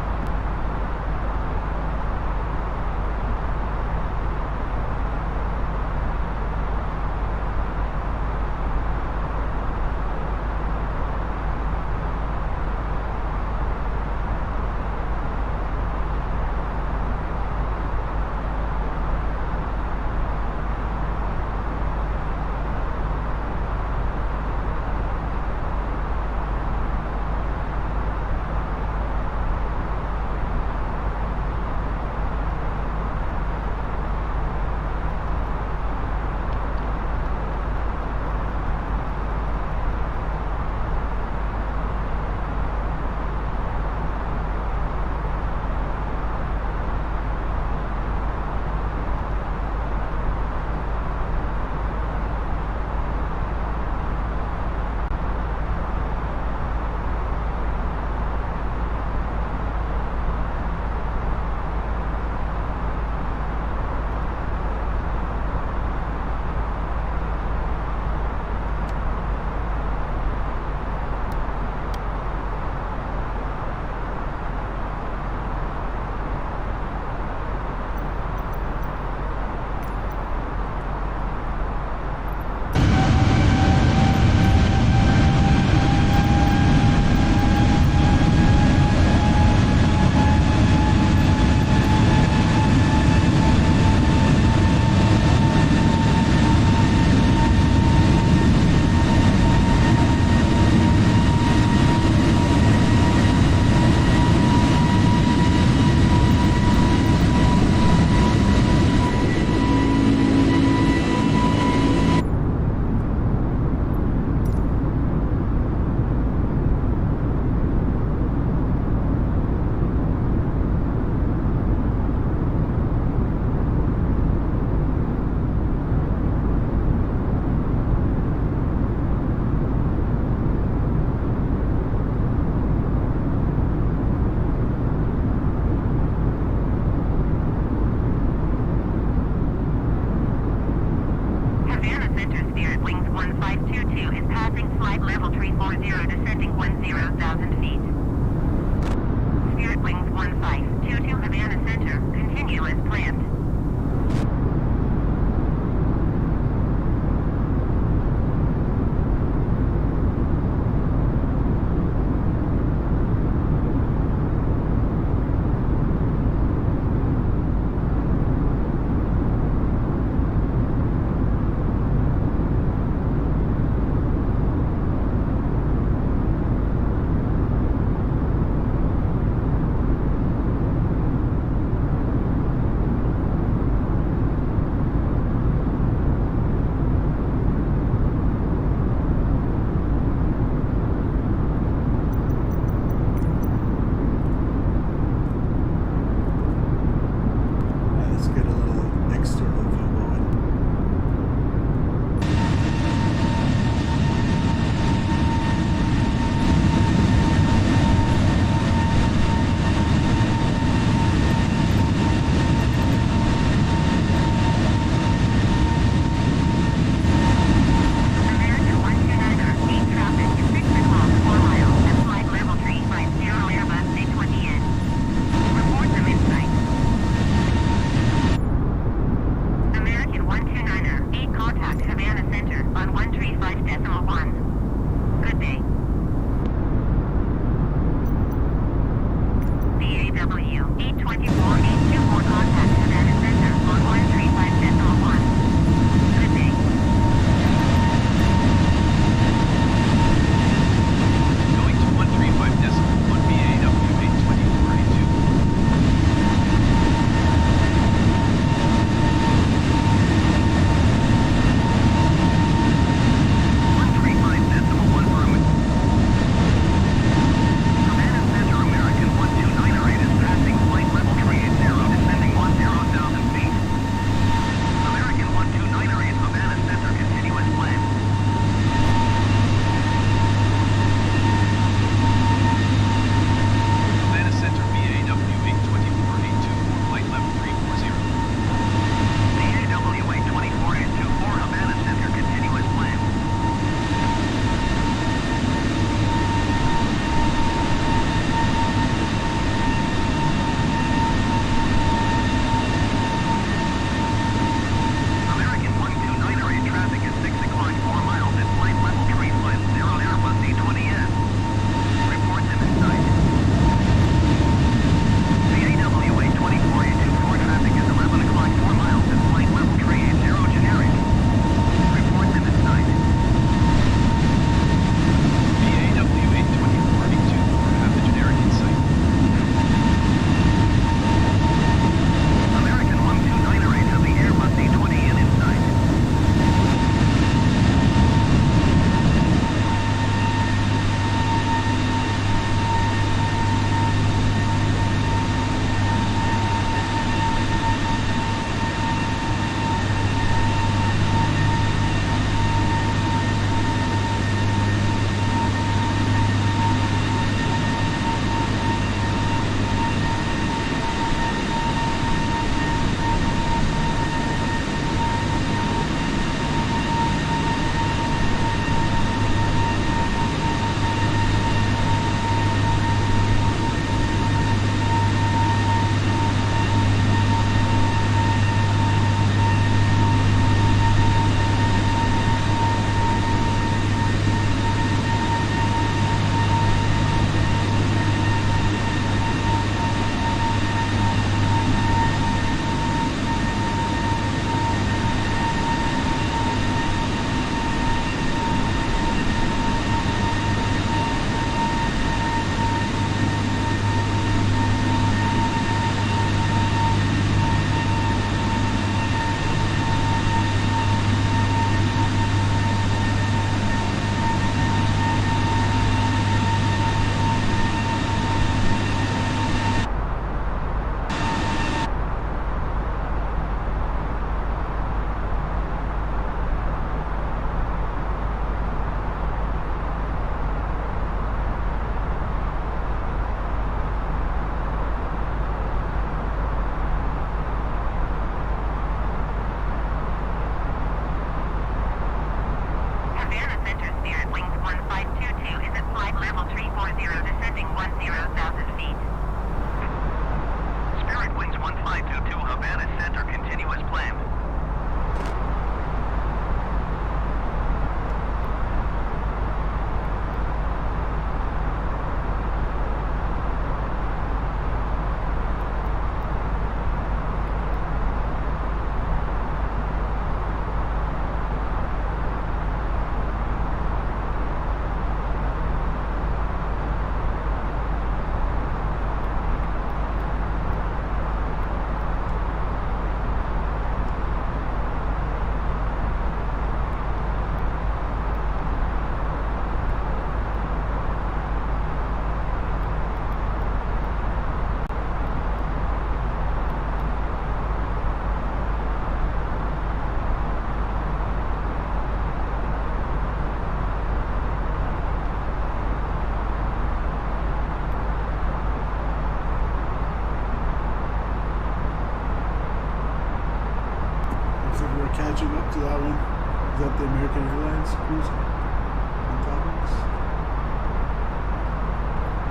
catching up to that one. Is that the American Airlines cruise on topics?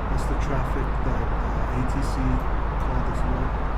That's the traffic that ATC called as well.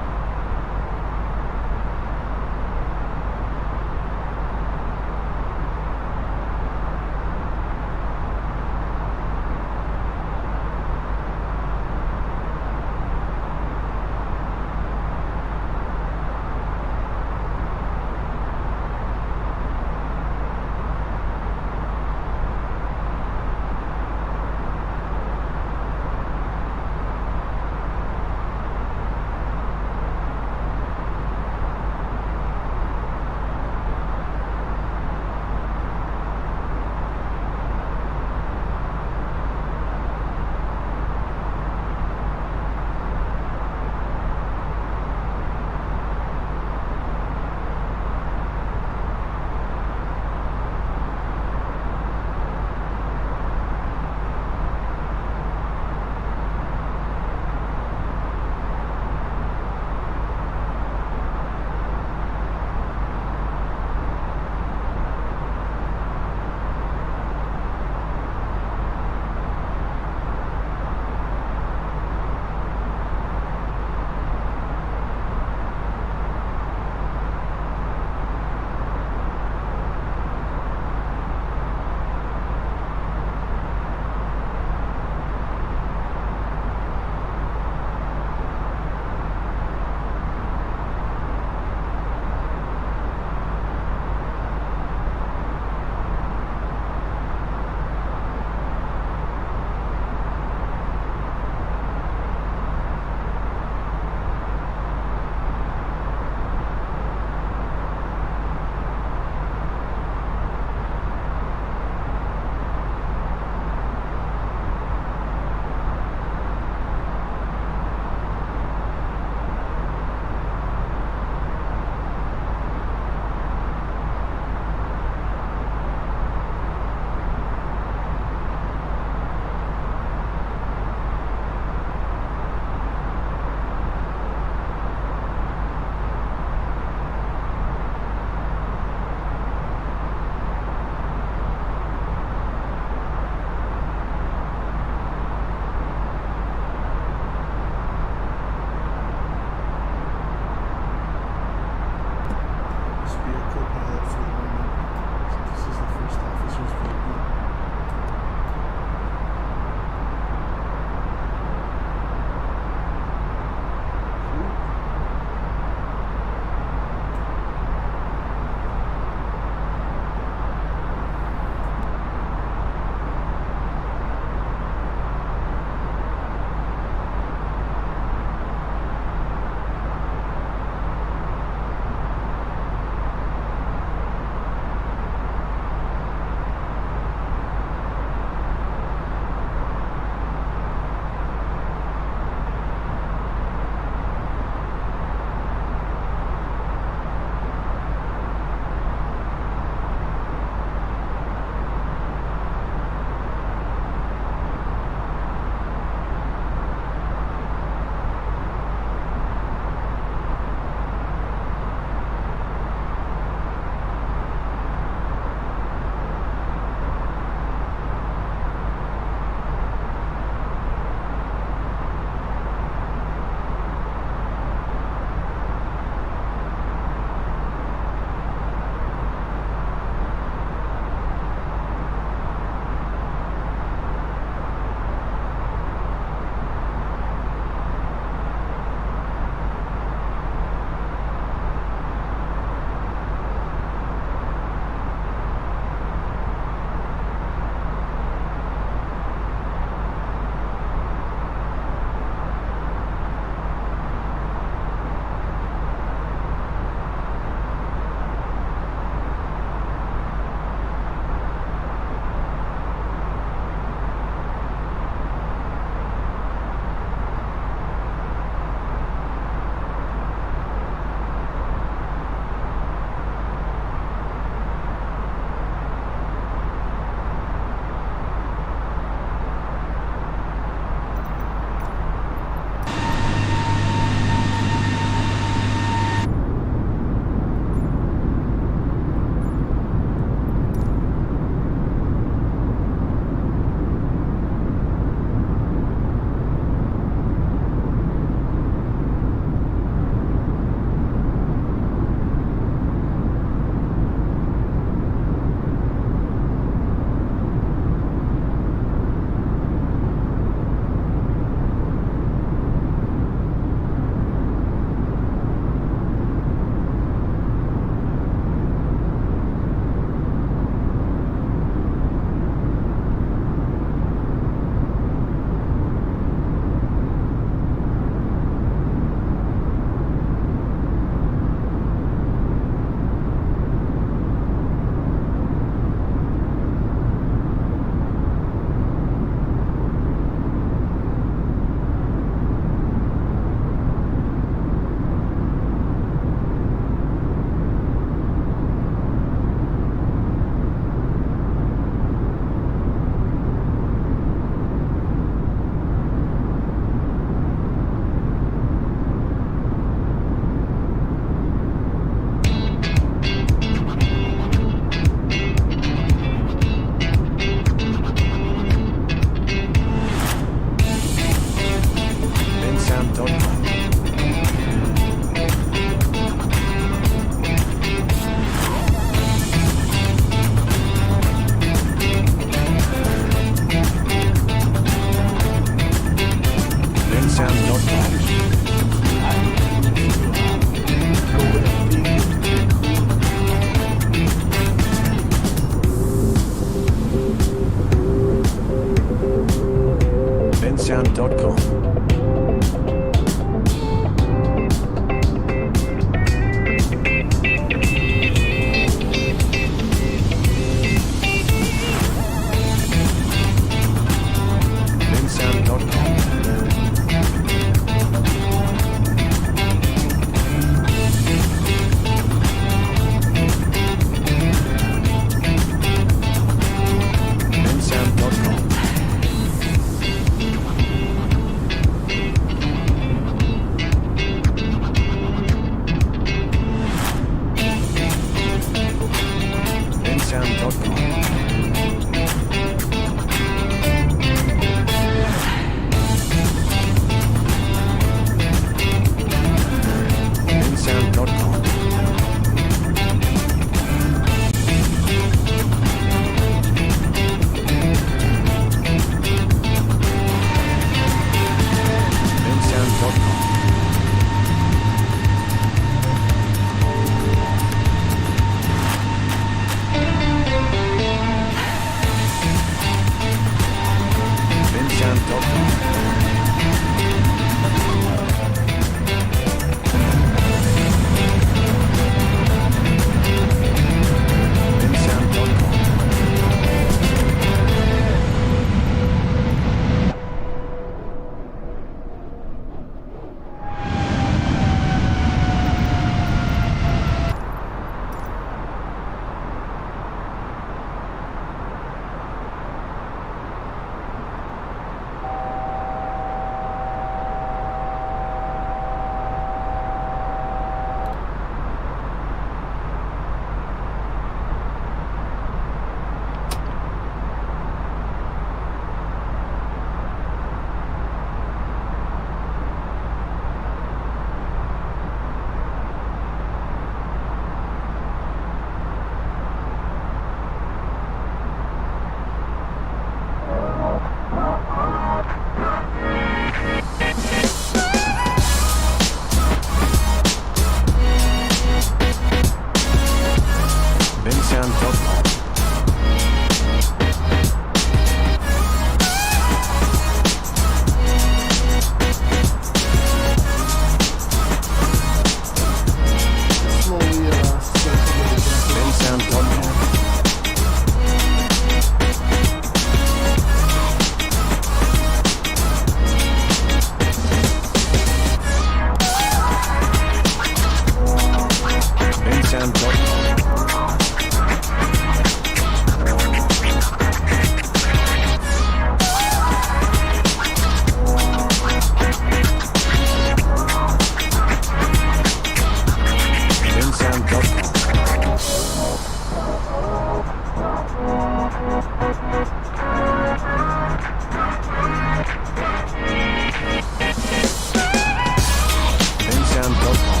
bensound.com.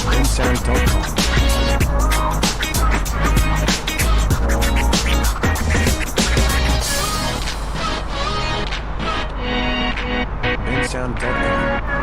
bensound.com. bensound.com.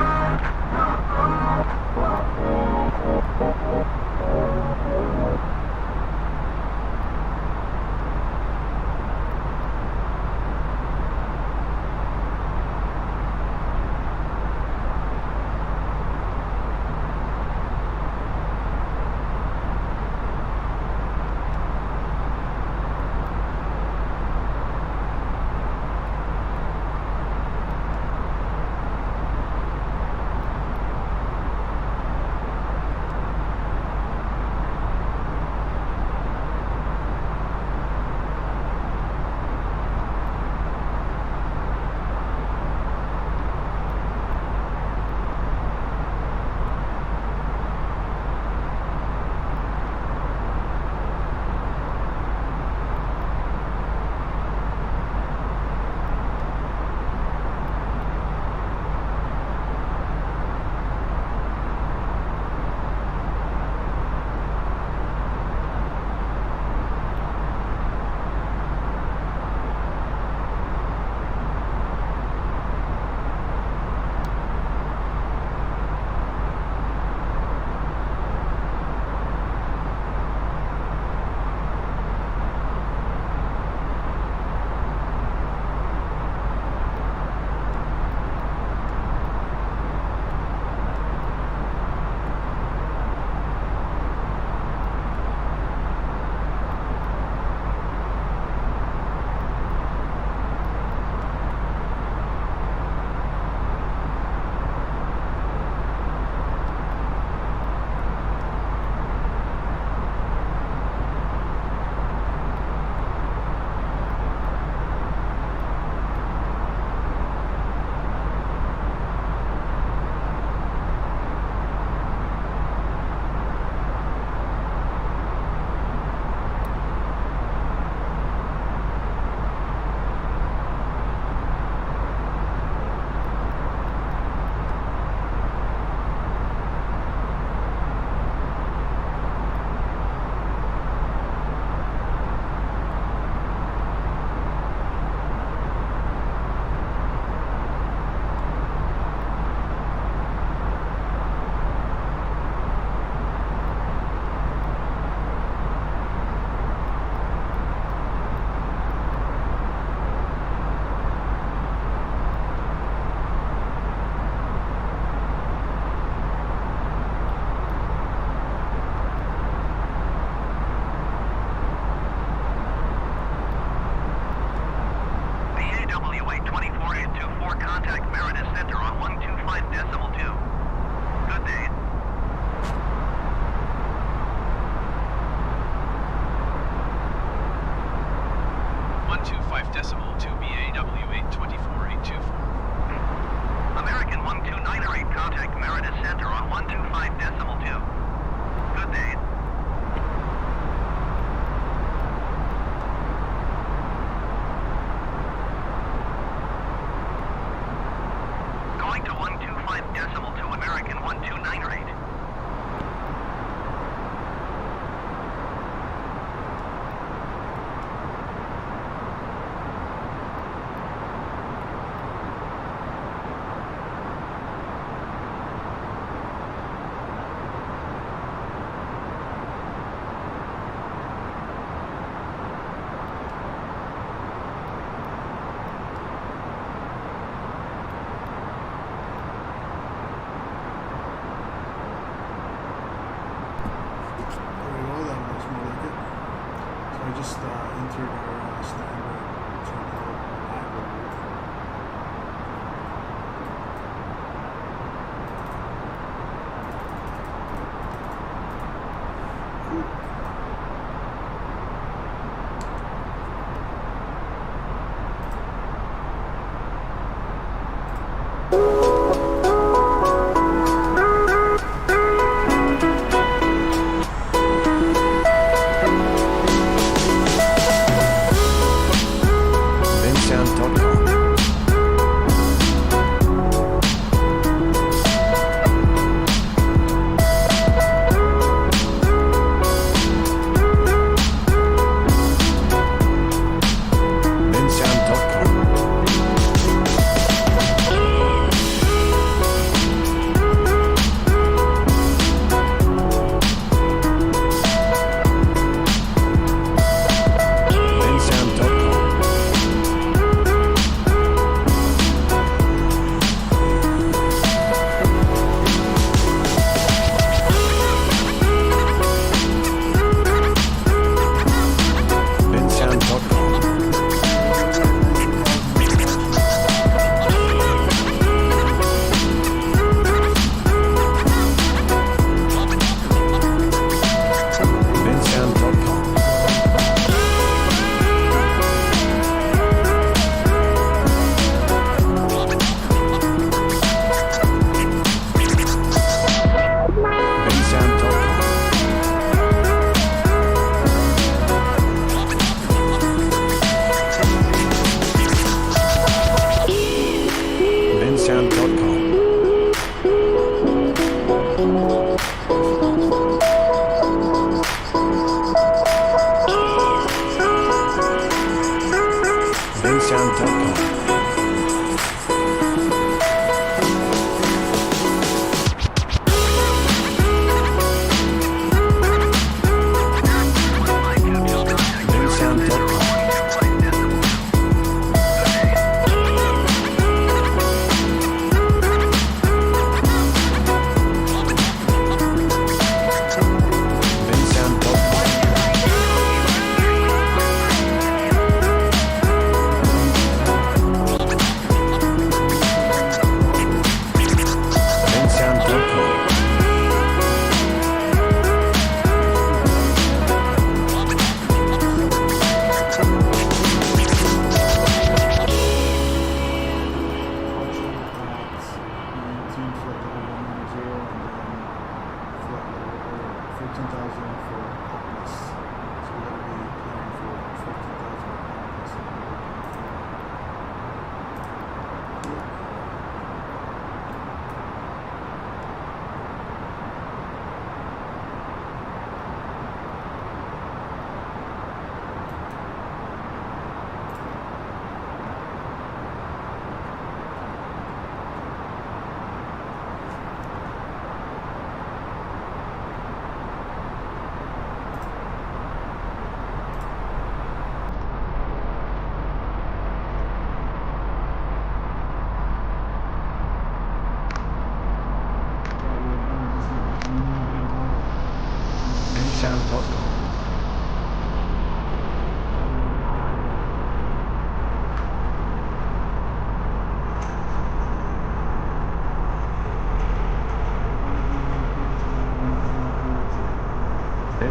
just entered our standard terminal library.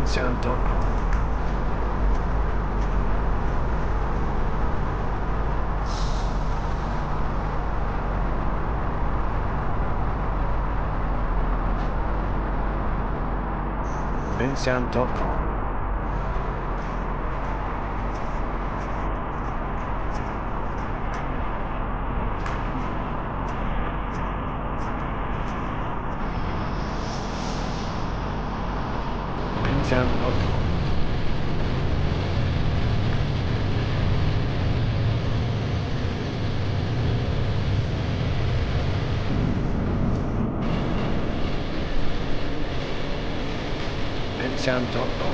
Bensound.com. Bensound.com. Bensound.com. Bensound.com.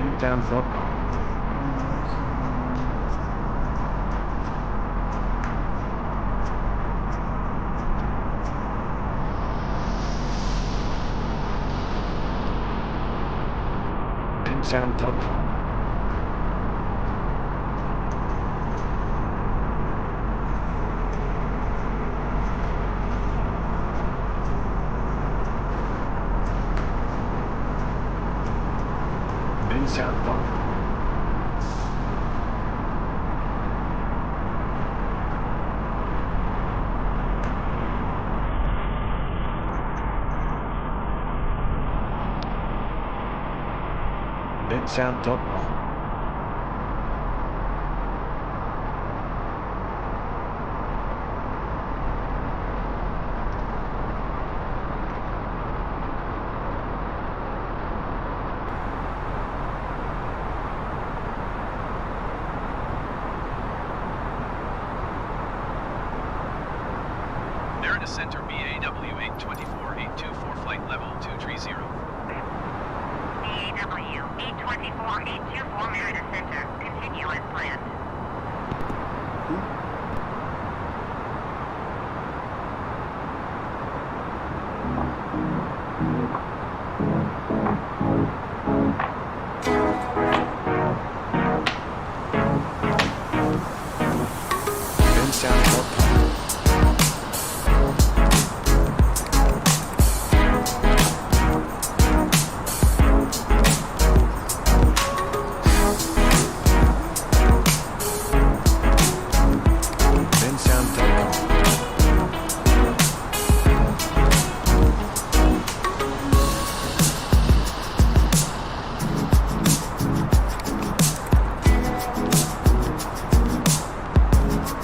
Bensound.com. Bensound.com. Bensound.com. Bensound.com. Narita Center BAW 824-824 flight level 230. BAW 824-824 Merida Center. Continue as planned.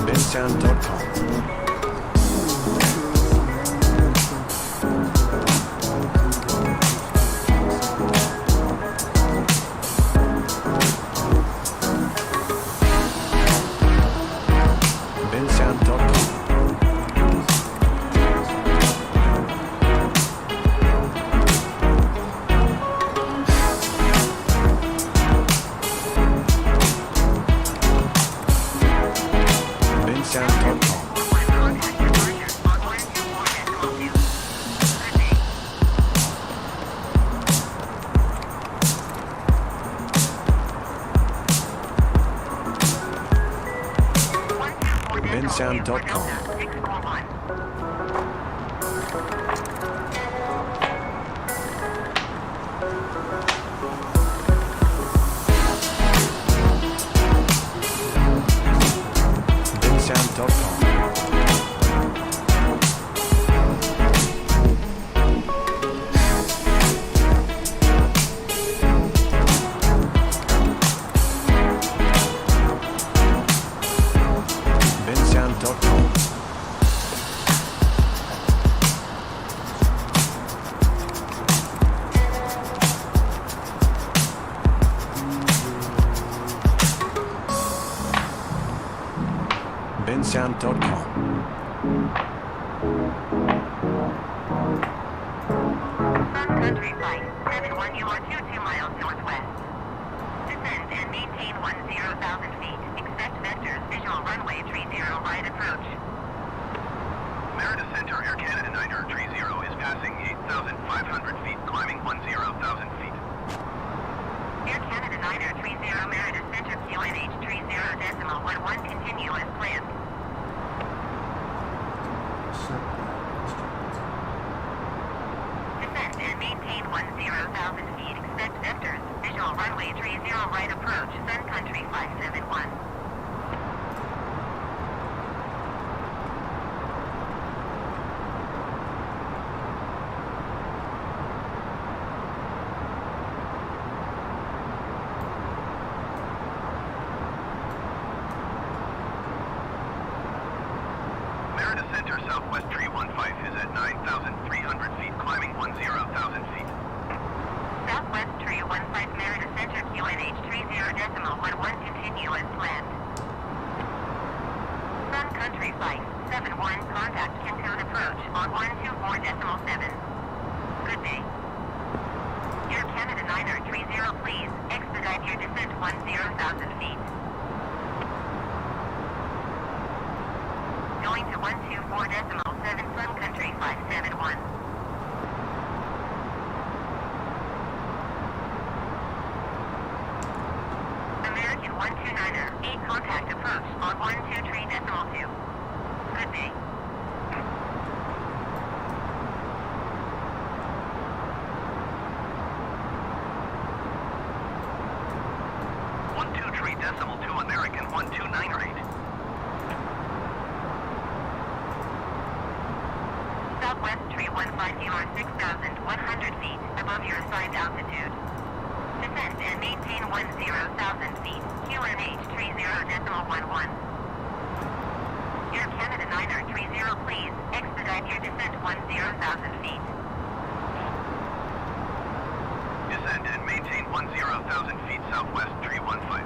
Bensound.com. Bensound.com. Bensound.com. Bensound.com. Bensound.com. Country flight 71, you are 22 miles northwest. Descend and maintain 10,000 feet. Expect vectors, visual runway 30 right approach. Merida Center Air Canada Niner 30 is passing 8,500 feet, climbing 10,000 feet. Air Canada Niner 30 Merida Center QNH 30.11 continue as planned. Set that. Descend and maintain 10,000 feet. Expect vectors. Visual runway 30 right approach. Sun Country 571. Merida Center Southwest Tree 15 is at 9,300 feet, climbing 10,000 feet. Southwest Tree 15 Merida Center QNH 30.11 continue as planned. Sun Country 571 contact Cancun approach on 124.7. Good day. Air Canada Niner 30 please expedite your descent 10,000 feet. Going to 124.7 Sun Country 571. American 129er, 8 contact approach on 123.2. Good day. .123.2 American 1298. Southwest Tree 150 or 6,100 feet above your assigned altitude. Descend and maintain 10,000 feet. QNH 30.11. Air Canada Niner 30 please expedite your descent 10,000 feet. Descend and maintain 10,000 feet southwest Tree 15.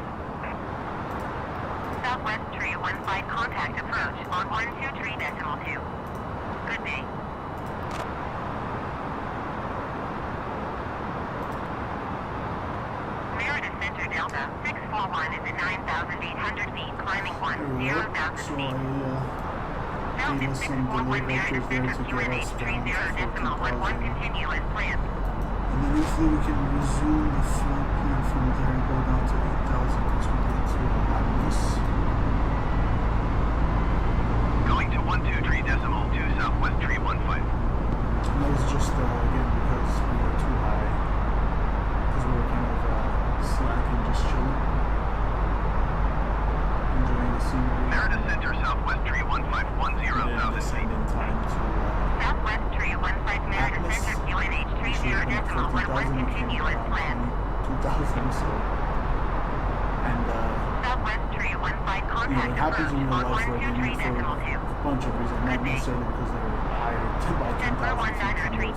Southwest Tree 15 contact approach on 123.2. Good day. Merida Center Delta 641 is at 9,800 feet, climbing There we go. 10,000 So feet. I Falcon gave us some 641 delay Merida vectors there Center to get QNH us down to 30.11 14,000. continue as planned. And then hopefully we can resume the flight plan from there and go down to 8,000 once we get to Airbus. Going to 123.2 southwest Tree 15. And that was just, again, because we were too high. Because we were kind of slacking, just chilling. Enjoying the scenery. Merida Center Southwest Tree 15 And 10,000 feet. descend in time to Southwest Tree 15 Merida Atlas. Center QNH 30.11 continue as planned. 2,000, so. And, Southwest Tree 15 you know, contact it happens approach in real on life where they need for 123.2. a bunch of reasons, not necessarily because they're higher by 10,000 Denver feet.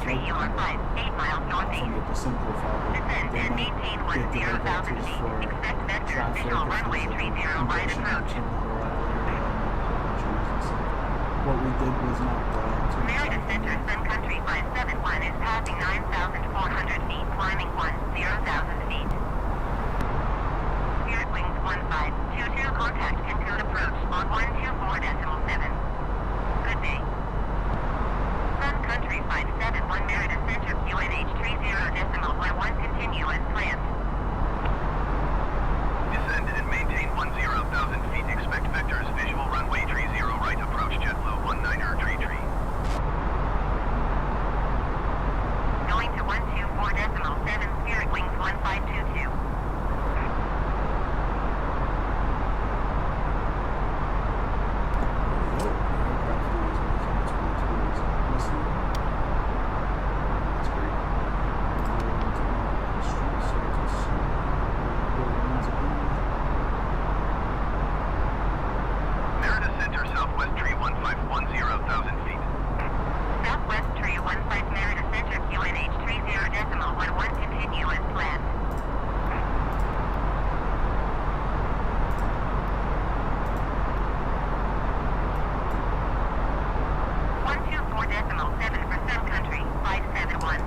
1933 UR5, 8 miles northeast. From the simple fabric, Descend they and might maintain get delay 10,000 vectors feet. for Expect vectors, traffic visual if runway there's 30 right congestion approach. in the arrival area and a whole bunch of reasons. So what we did was not too much Merida out Center there. Sun Country 571 is passing 9,400 feet, climbing 10,000 feet. Spirit Wings 1522 contact Cancun approach on 124.7. Good day. Sun Country 571 Merida Center QNH 30.11 continue as planned. Descend and maintain 10,000 feet. Expect vectors. Visual runway 30 right approach. JetBlue 19er tree. Going to 124.7 Spirit Wings 1522. There we go. The aircraft is making its way towards Whistler. That's great. Street, so we can see where it needs to be. Merida Center Southwest Tree 15 10,000 feet. Southwest Tree 15 Merida Center QNH 30.11 continue as planned. .7 for Sun Country 571.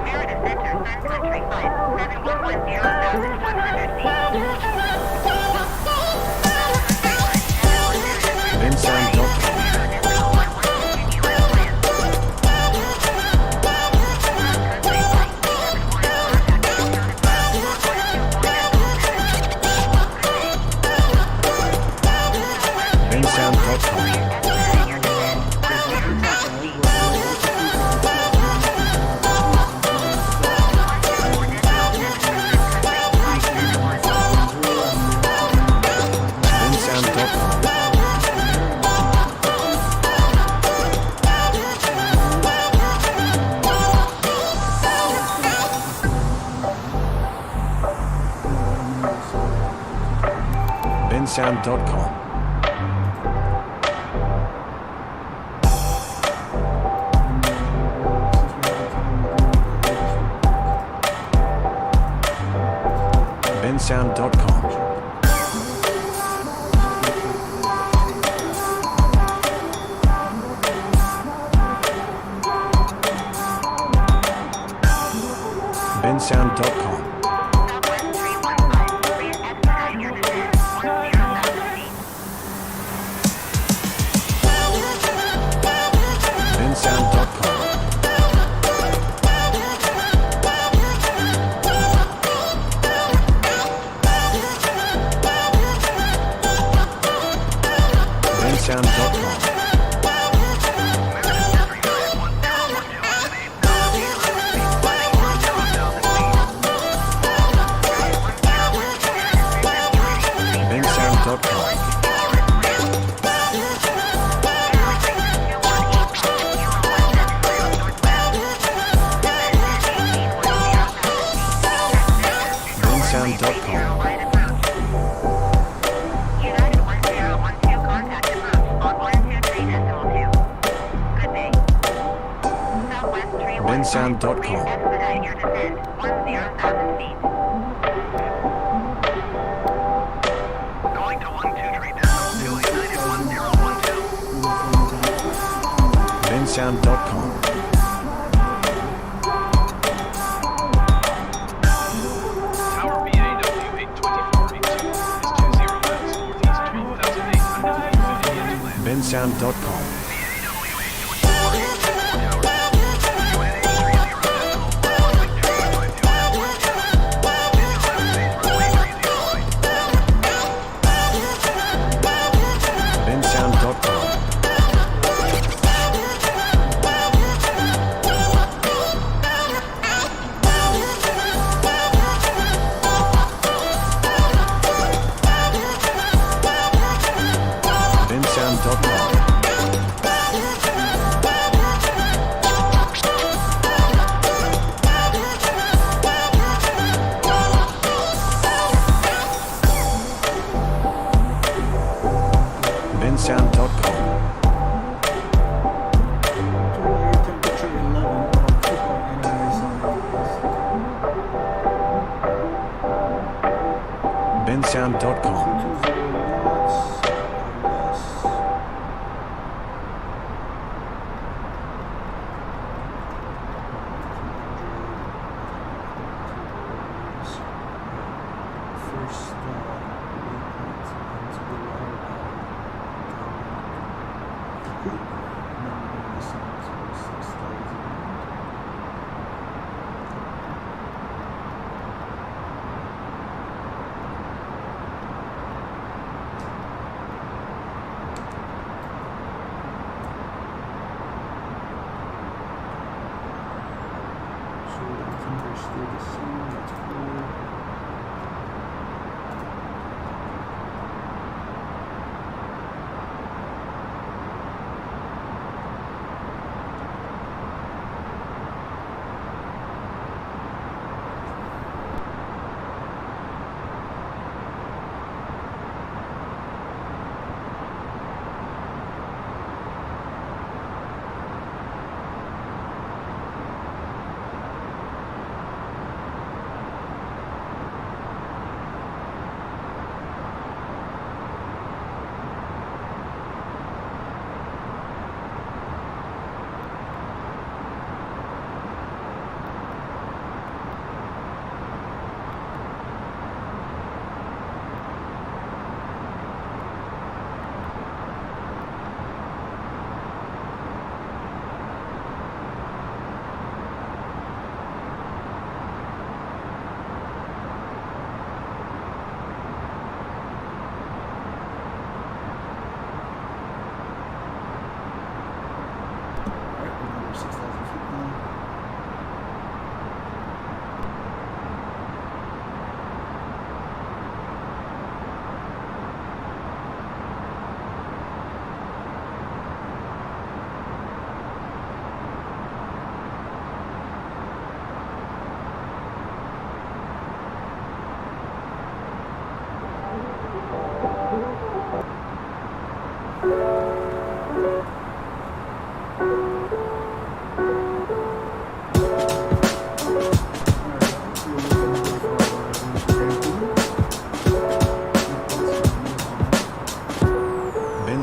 Merida Center Sun Country 571 bensound.com. bensound.com. bensound.com. bensound.com. Expedite your descent 10,000 feet. Going to 123.2, United 1012. bensound.com. Tower BAW 82482 is 20 miles northeast 12,800 feet from India to land. bensound.com. bensound.com. Temperature 11. bensound.com. 220 knots. First waypoint into the water bottom. And then we're going to descend to 6,000. So the temperature is still the same. That's cool.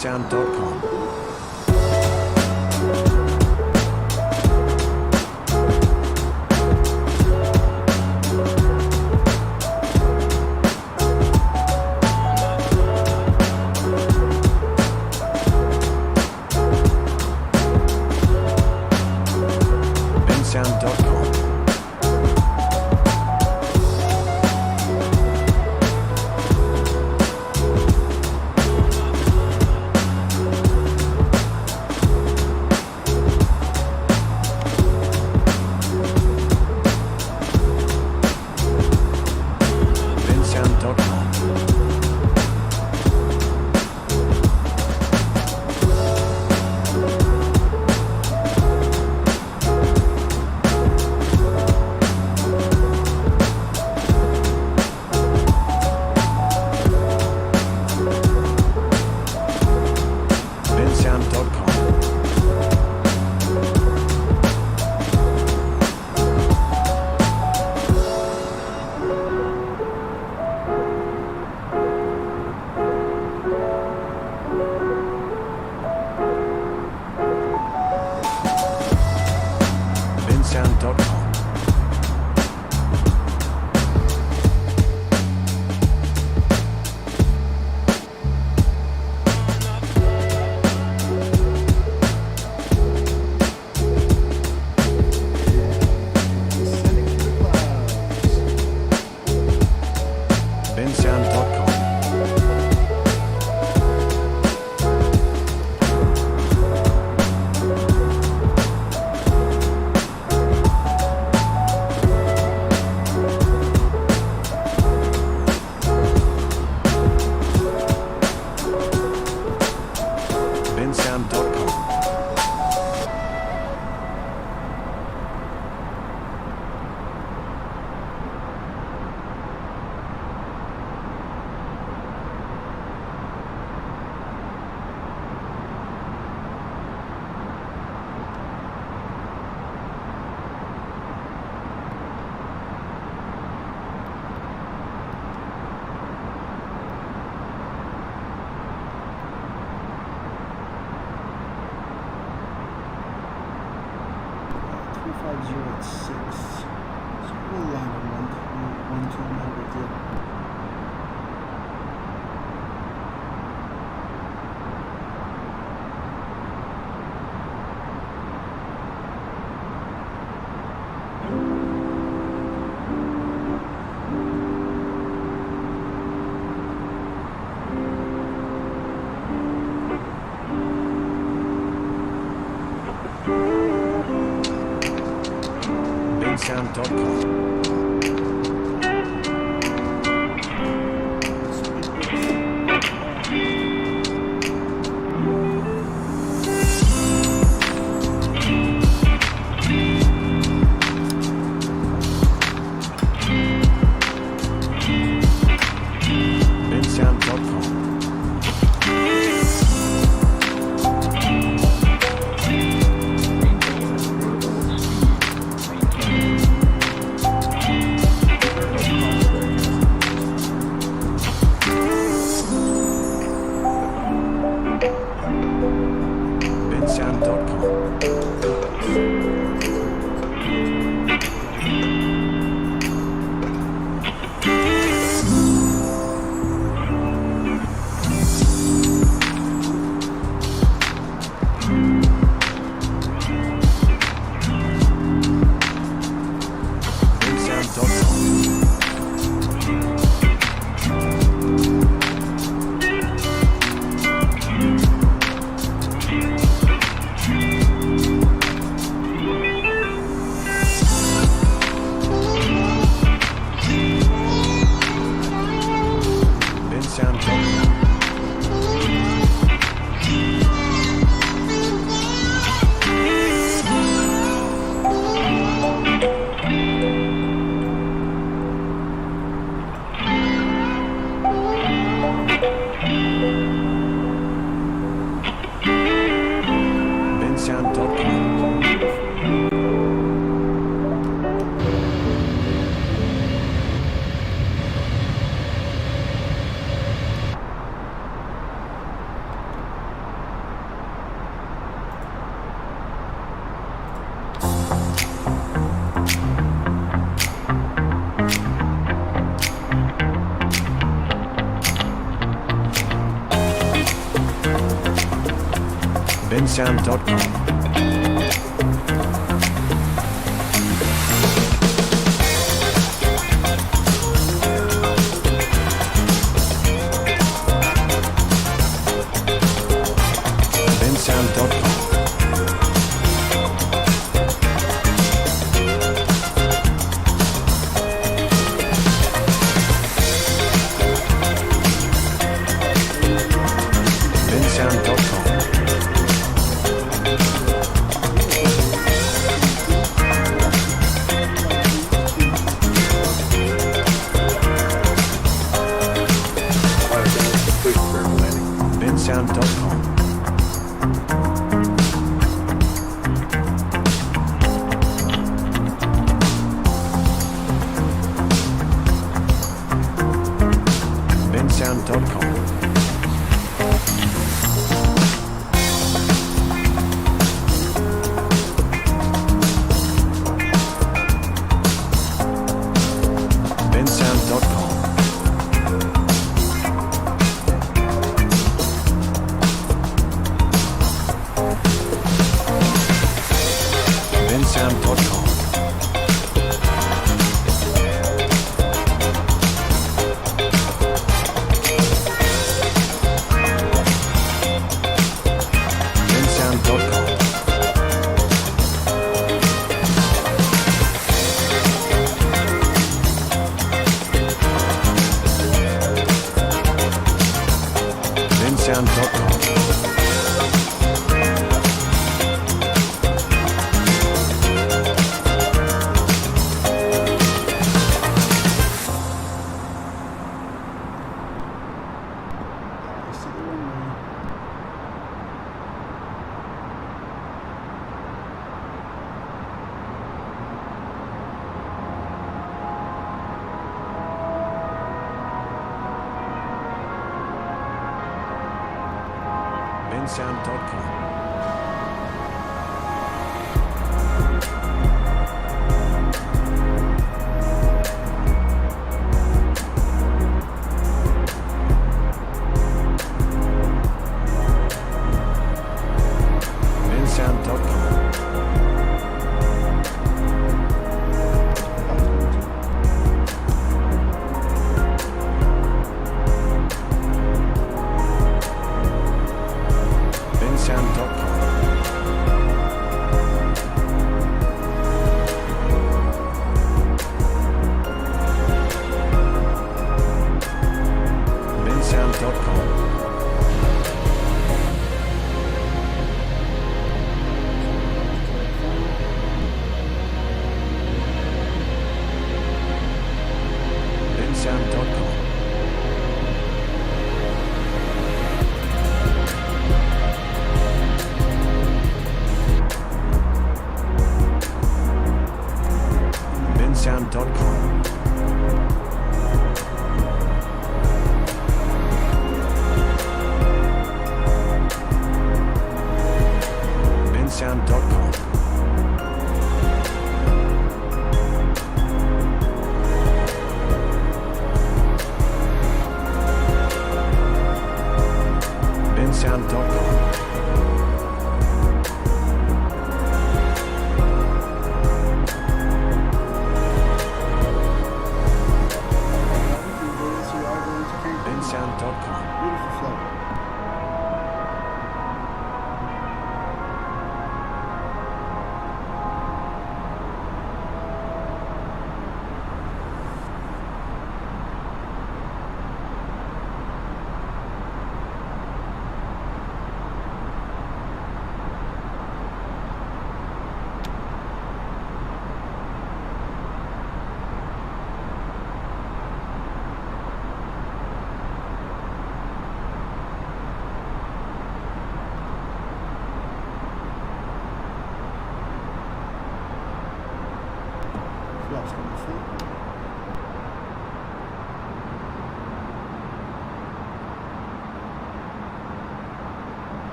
bensound.com. bensound.com. bensound.com. bensound.com. bensound.com. Sending to the clouds. bensound.com. bensound.com. At 6. So we'll land on 1, 2, no big deal. bensound.com. bensound.com. bensound.com. bensound.com. bensound.com. bensound.com. bensound.com. bensound.com. bensound.com. bensound.com. bensound.com. I see the runway. bensound.com. bensound.com. bensound.com. bensound.com. bensound.com. bensound.com. bensound.com. bensound.com. bensound.com. Beautiful flight.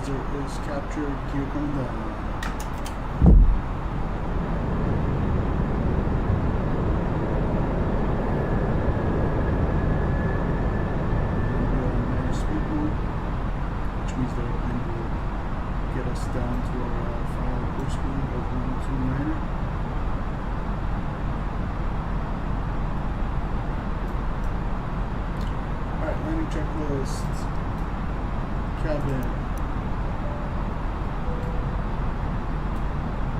Stabilizer is captured. Gear coming down. Speed mode, which means the airplane will get us down to our final approach speed of 129. Alright, landing checklist. Cabin.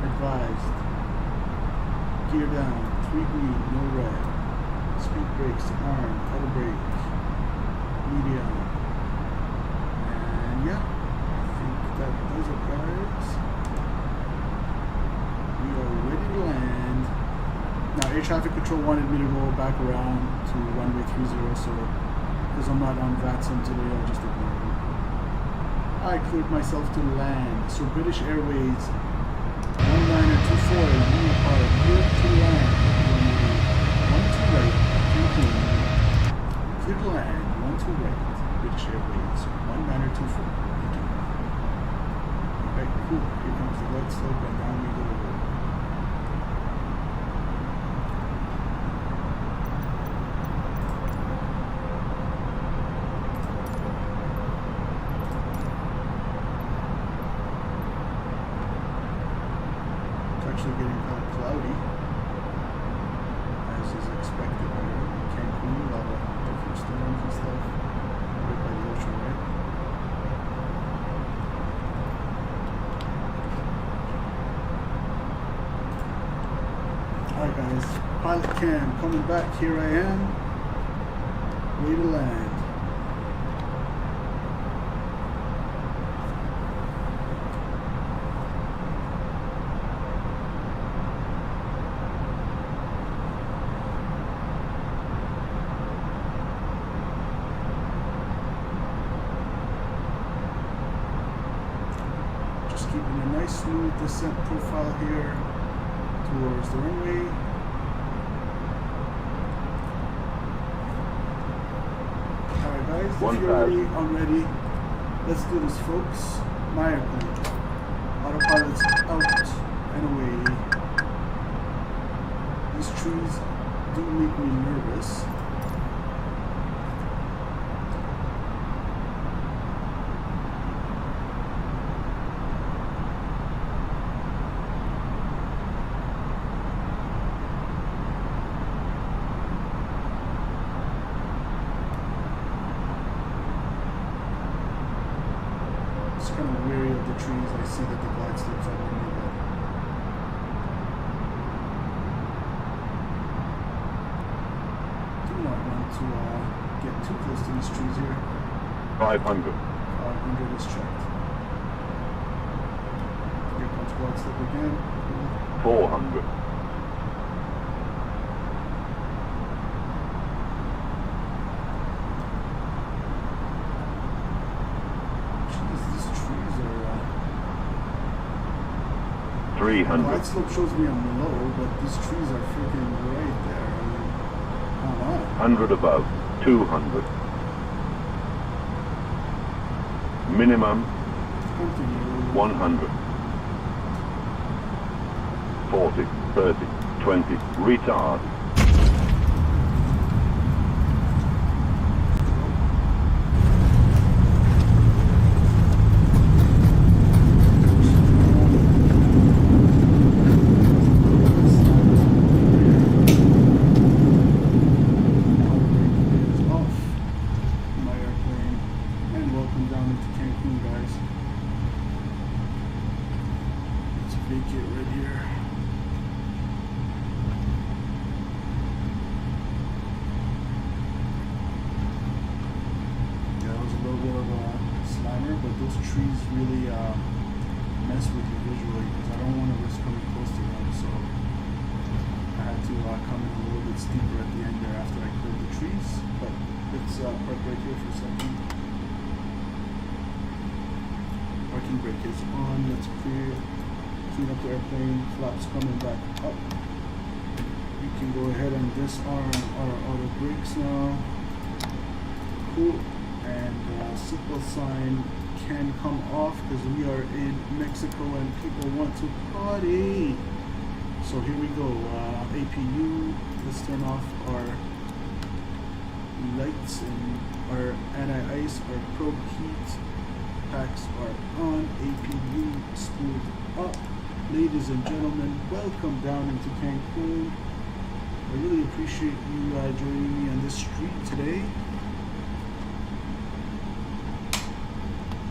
Advised. Gear down. 3 green, no red. Speed brakes armed. Auto brake. Medium. And yeah, I think that does it, guys. We are ready to land. Now, air traffic control wanted me to go back around to runway 30, so because I'm not on VATSIM today, I'll just ignore it. I cleared myself to land. So British Airways 1924, you are cleared to land. Runway 12 right, Cancun. Cleared to land, 12 right. British Airways 1924. Alright, cool. Here comes the light slope and down we go. Actually getting kind of cloudy, as is expected here in Cancun. A lot of different storms and stuff right by the ocean, right? Alright guys, pilot cam coming back. Here I am, way to land. Keeping a nice smooth descent profile here towards the runway. Alright guys, if you're ready, I'm ready. Let's do this, folks. My airplane. Autopilot's out and away. These trees do make me nervous. Kind of weary of the trees. I see that the glide slopes are going to be that. Do not want to get too close to these trees here. 500. 500 is checked. Here comes glide slope again. 400. Glide slope shows me I'm low, but these trees are freaking right there. I mean, come on. 100 above. 200. Minimum. Continue. 100. 40, 30, 20. Retard. Those trees really mess with you visually because I don't want to risk coming close to them, so I had to come in a little bit steeper at the end there after I cleared the trees. But let's park right here for a second. Parking brake is on. Let's clean up the airplane. Flaps coming back up. We can go ahead and disarm our auto brakes now. Cool. And seatbelt sign can come off because we are in Mexico and people want to party. So here we go. APU. Let's turn off our lights and our anti-ice. Our probe heat packs are on. APU spooled up. Ladies and gentlemen, welcome down into Cancun. I really appreciate you joining me on this street today.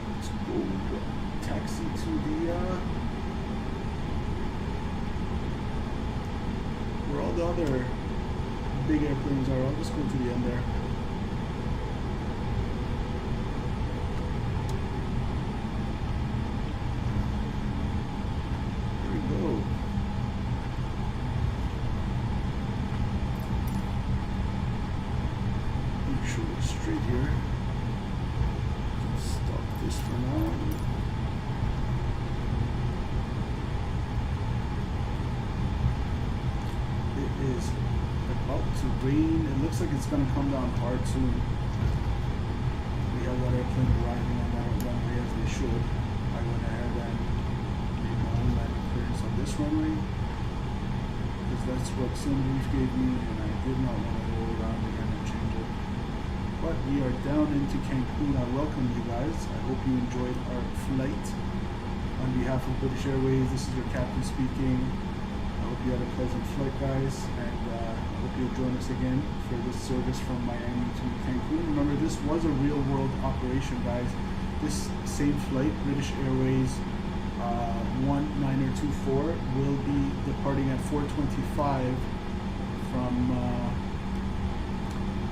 Let's go taxi to the where all the other big airplanes are. I'll just go to the end there. There we go. Make sure we're straight here. Stop this for now. It is about to rain. It looks like it's going to come down hard soon. We have that airplane arriving on that runway as they should. I went ahead and made my own landing clearance on this runway because that's what Sunreef gave me, and I did not want to go around again and change it. But we are down into Cancun. I welcome you guys. I hope you enjoyed our flight. On behalf of British Airways, this is your captain speaking. I hope you had a pleasant flight, guys, and I hope you'll join us again for this service from Miami to Cancun. Remember, this was a real-world operation, guys. This same flight, British Airways 1924, will be departing at 4:25 from.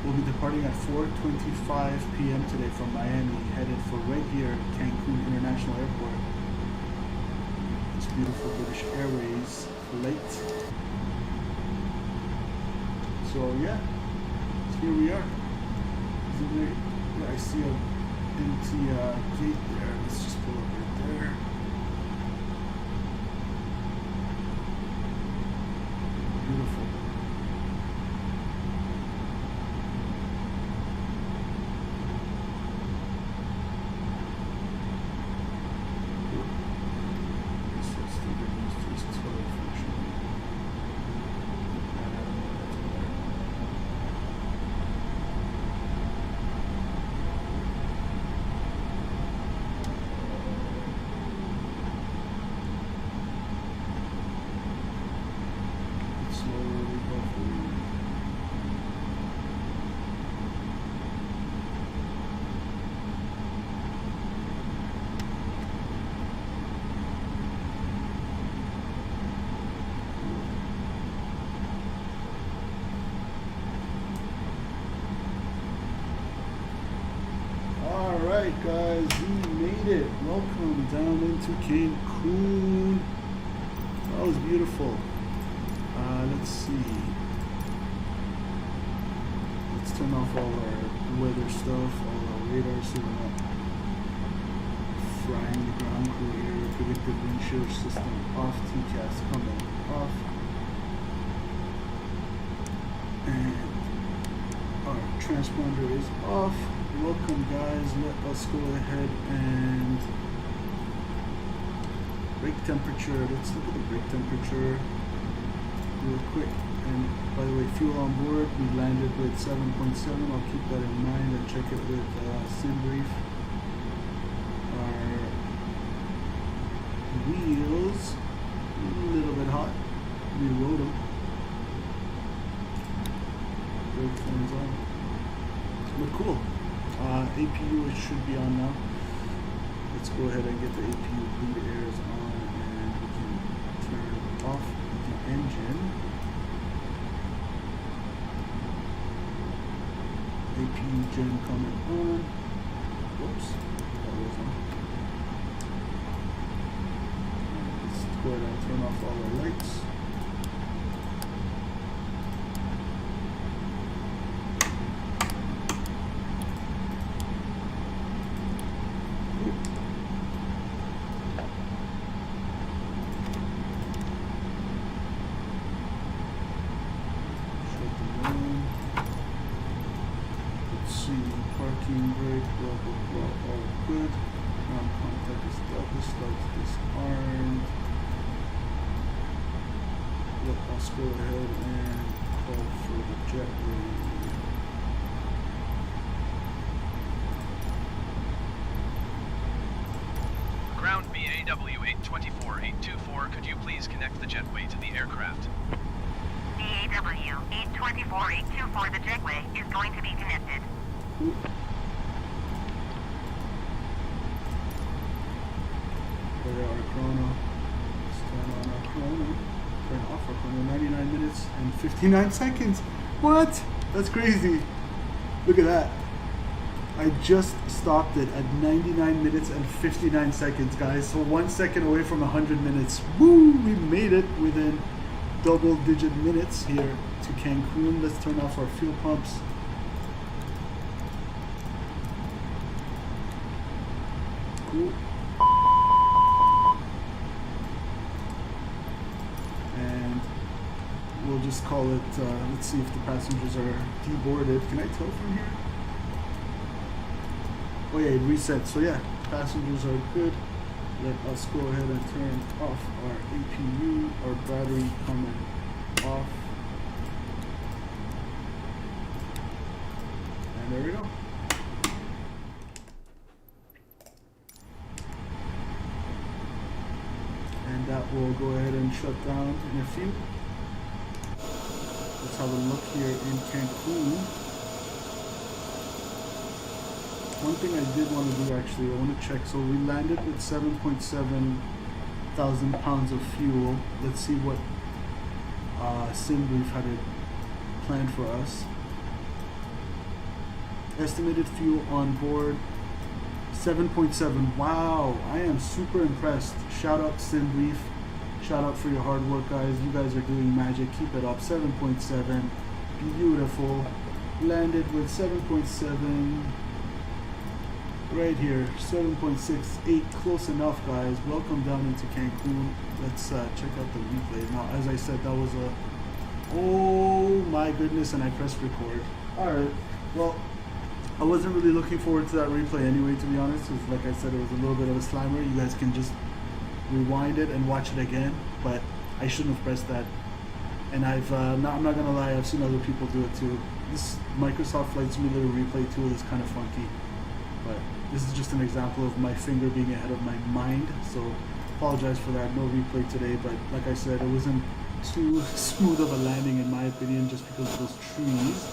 We'll be departing at 4:25 p.m. today from Miami, headed for right here, Cancun International Airport. This beautiful British Airways flight. So yeah, here we are. Yeah, I see a empty gate there. Let's just pull up right there. Beautiful. Alright guys, we made it. Welcome down into Cancun. That was beautiful. Let's see. Let's turn off all our weather stuff, all our radar, so we're not frying the ground crew here. Predictive wind shear system off, TCAS coming off. And our transponder is off. Welcome guys, let us go ahead and brake temperature. Let's look at the brake temperature real quick. And by the way, fuel on board, we landed with 7.7. I'll keep that in mind and check it with Simbrief. Our wheels, a little bit hot. We rode them. Brake fans on. But cool. APU it should be on now. Let's go ahead and get the APU bleed airs on, and we can turn off the engine. APU gen coming on. Whoops, that was on. Let's go ahead and turn off all our lights. Parking brake, blah blah blah, all good. Contact is established, lights disarmed. Let us go ahead and call for the jetway. Ground BAW 824-824, could you please connect the jetway to the aircraft? BAW 824-824, the jetway is going to be connected. Ooh. There our chrono. Let's turn on our chrono. Turn off our chrono. 99 minutes and 59 seconds. What? That's crazy. Look at that. I just stopped it at 99 minutes and 59 seconds, guys. So 1 second away from 100 minutes. Woo! We made it within double-digit minutes here to Cancun. Let's turn off our fuel pumps. Cool. And we'll just call it, let's see if the passengers are deboarded. Can I tell from here? Oh yeah, it reset. So yeah, passengers are good. Let us go ahead and turn off our APU, our battery coming off. And there we go. And that will go ahead and shut down in a few. Let's have a look here in Cancun. One thing I did want to do actually, I want to check. So we landed with 7.7 thousand pounds of fuel. Let's see what SimBrief had it planned for us. Estimated fuel on board 7.7. Wow, I am super impressed. Shout out SimBrief. Shout out for your hard work, guys. You guys are doing magic. Keep it up. 7.7. Beautiful. Landed with 7.7. Right here, 7.68, close enough, guys. Welcome down into Cancun. Let's check out the replay. Now, as I said, that was a, oh my goodness, and I pressed record. All right, well, I wasn't really looking forward to that replay anyway, to be honest. It was, like I said, it was a little bit of a slammer. You guys can just rewind it and watch it again, but I shouldn't have pressed that. And I'm not gonna lie, I've seen other people do it too. This Microsoft Flight Simulator replay tool is kind of funky, but this is just an example of my finger being ahead of my mind, so apologize for that. No replay today, but like I said, it wasn't too smooth of a landing in my opinion, just because of those trees.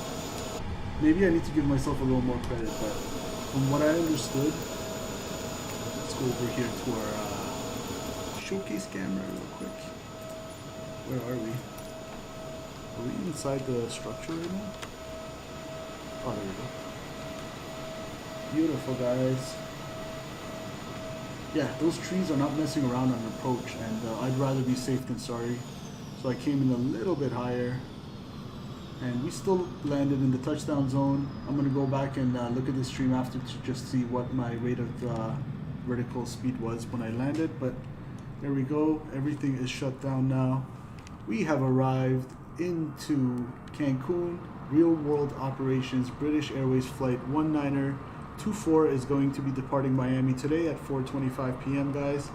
Maybe I need to give myself a little more credit, but from what I understood, let's go over here to our showcase camera real quick. Where are we? Are we inside the structure right now? Oh, there we go. Beautiful, guys. Yeah, those trees are not messing around on approach, and I'd rather be safe than sorry. So I came in a little bit higher, and we still landed in the touchdown zone. I'm gonna go back and look at the stream after to just see what my rate of vertical speed was when I landed, but there we go. Everything is shut down now. We have arrived into Cancun. Real world operations. British Airways flight 1924 is going to be departing Miami today at 4:25 p.m. guys.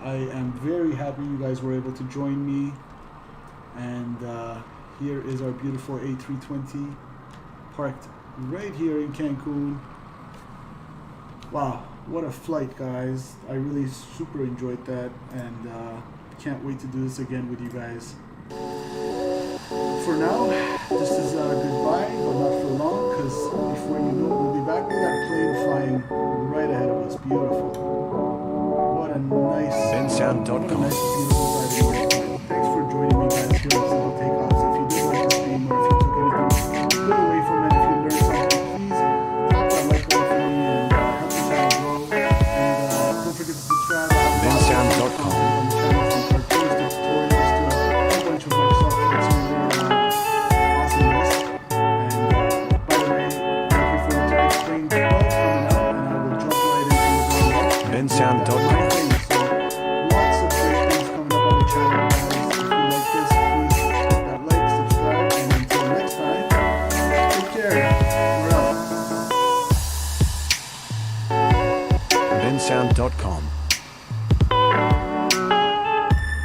I am very happy you guys were able to join me, and here is our beautiful A320 parked right here in Cancun. Wow, what a flight, guys. I really super enjoyed that, and can't wait to do this again with you guys. For now, this is goodbye, but not for long, because before you know it, we'll be back with that plane flying right ahead of us. Beautiful. What a nice, bensound.com. beautiful ride. Thanks for joining me, guys, here on Simple Takeoffs. If you did like the stream, or if you took anything good away from it, if you learned something, please tap that like button for me and help the channel grow. And don't forget to subscribe. bensound.com. On the channel from cartoons to tutorials to a whole bunch of Microsoft Flight Simulator awesomeness. And by the way, thank you for tonight's Plane 12 coming out, and I will jump right into the bensound.com. So lots of great things Sound.com.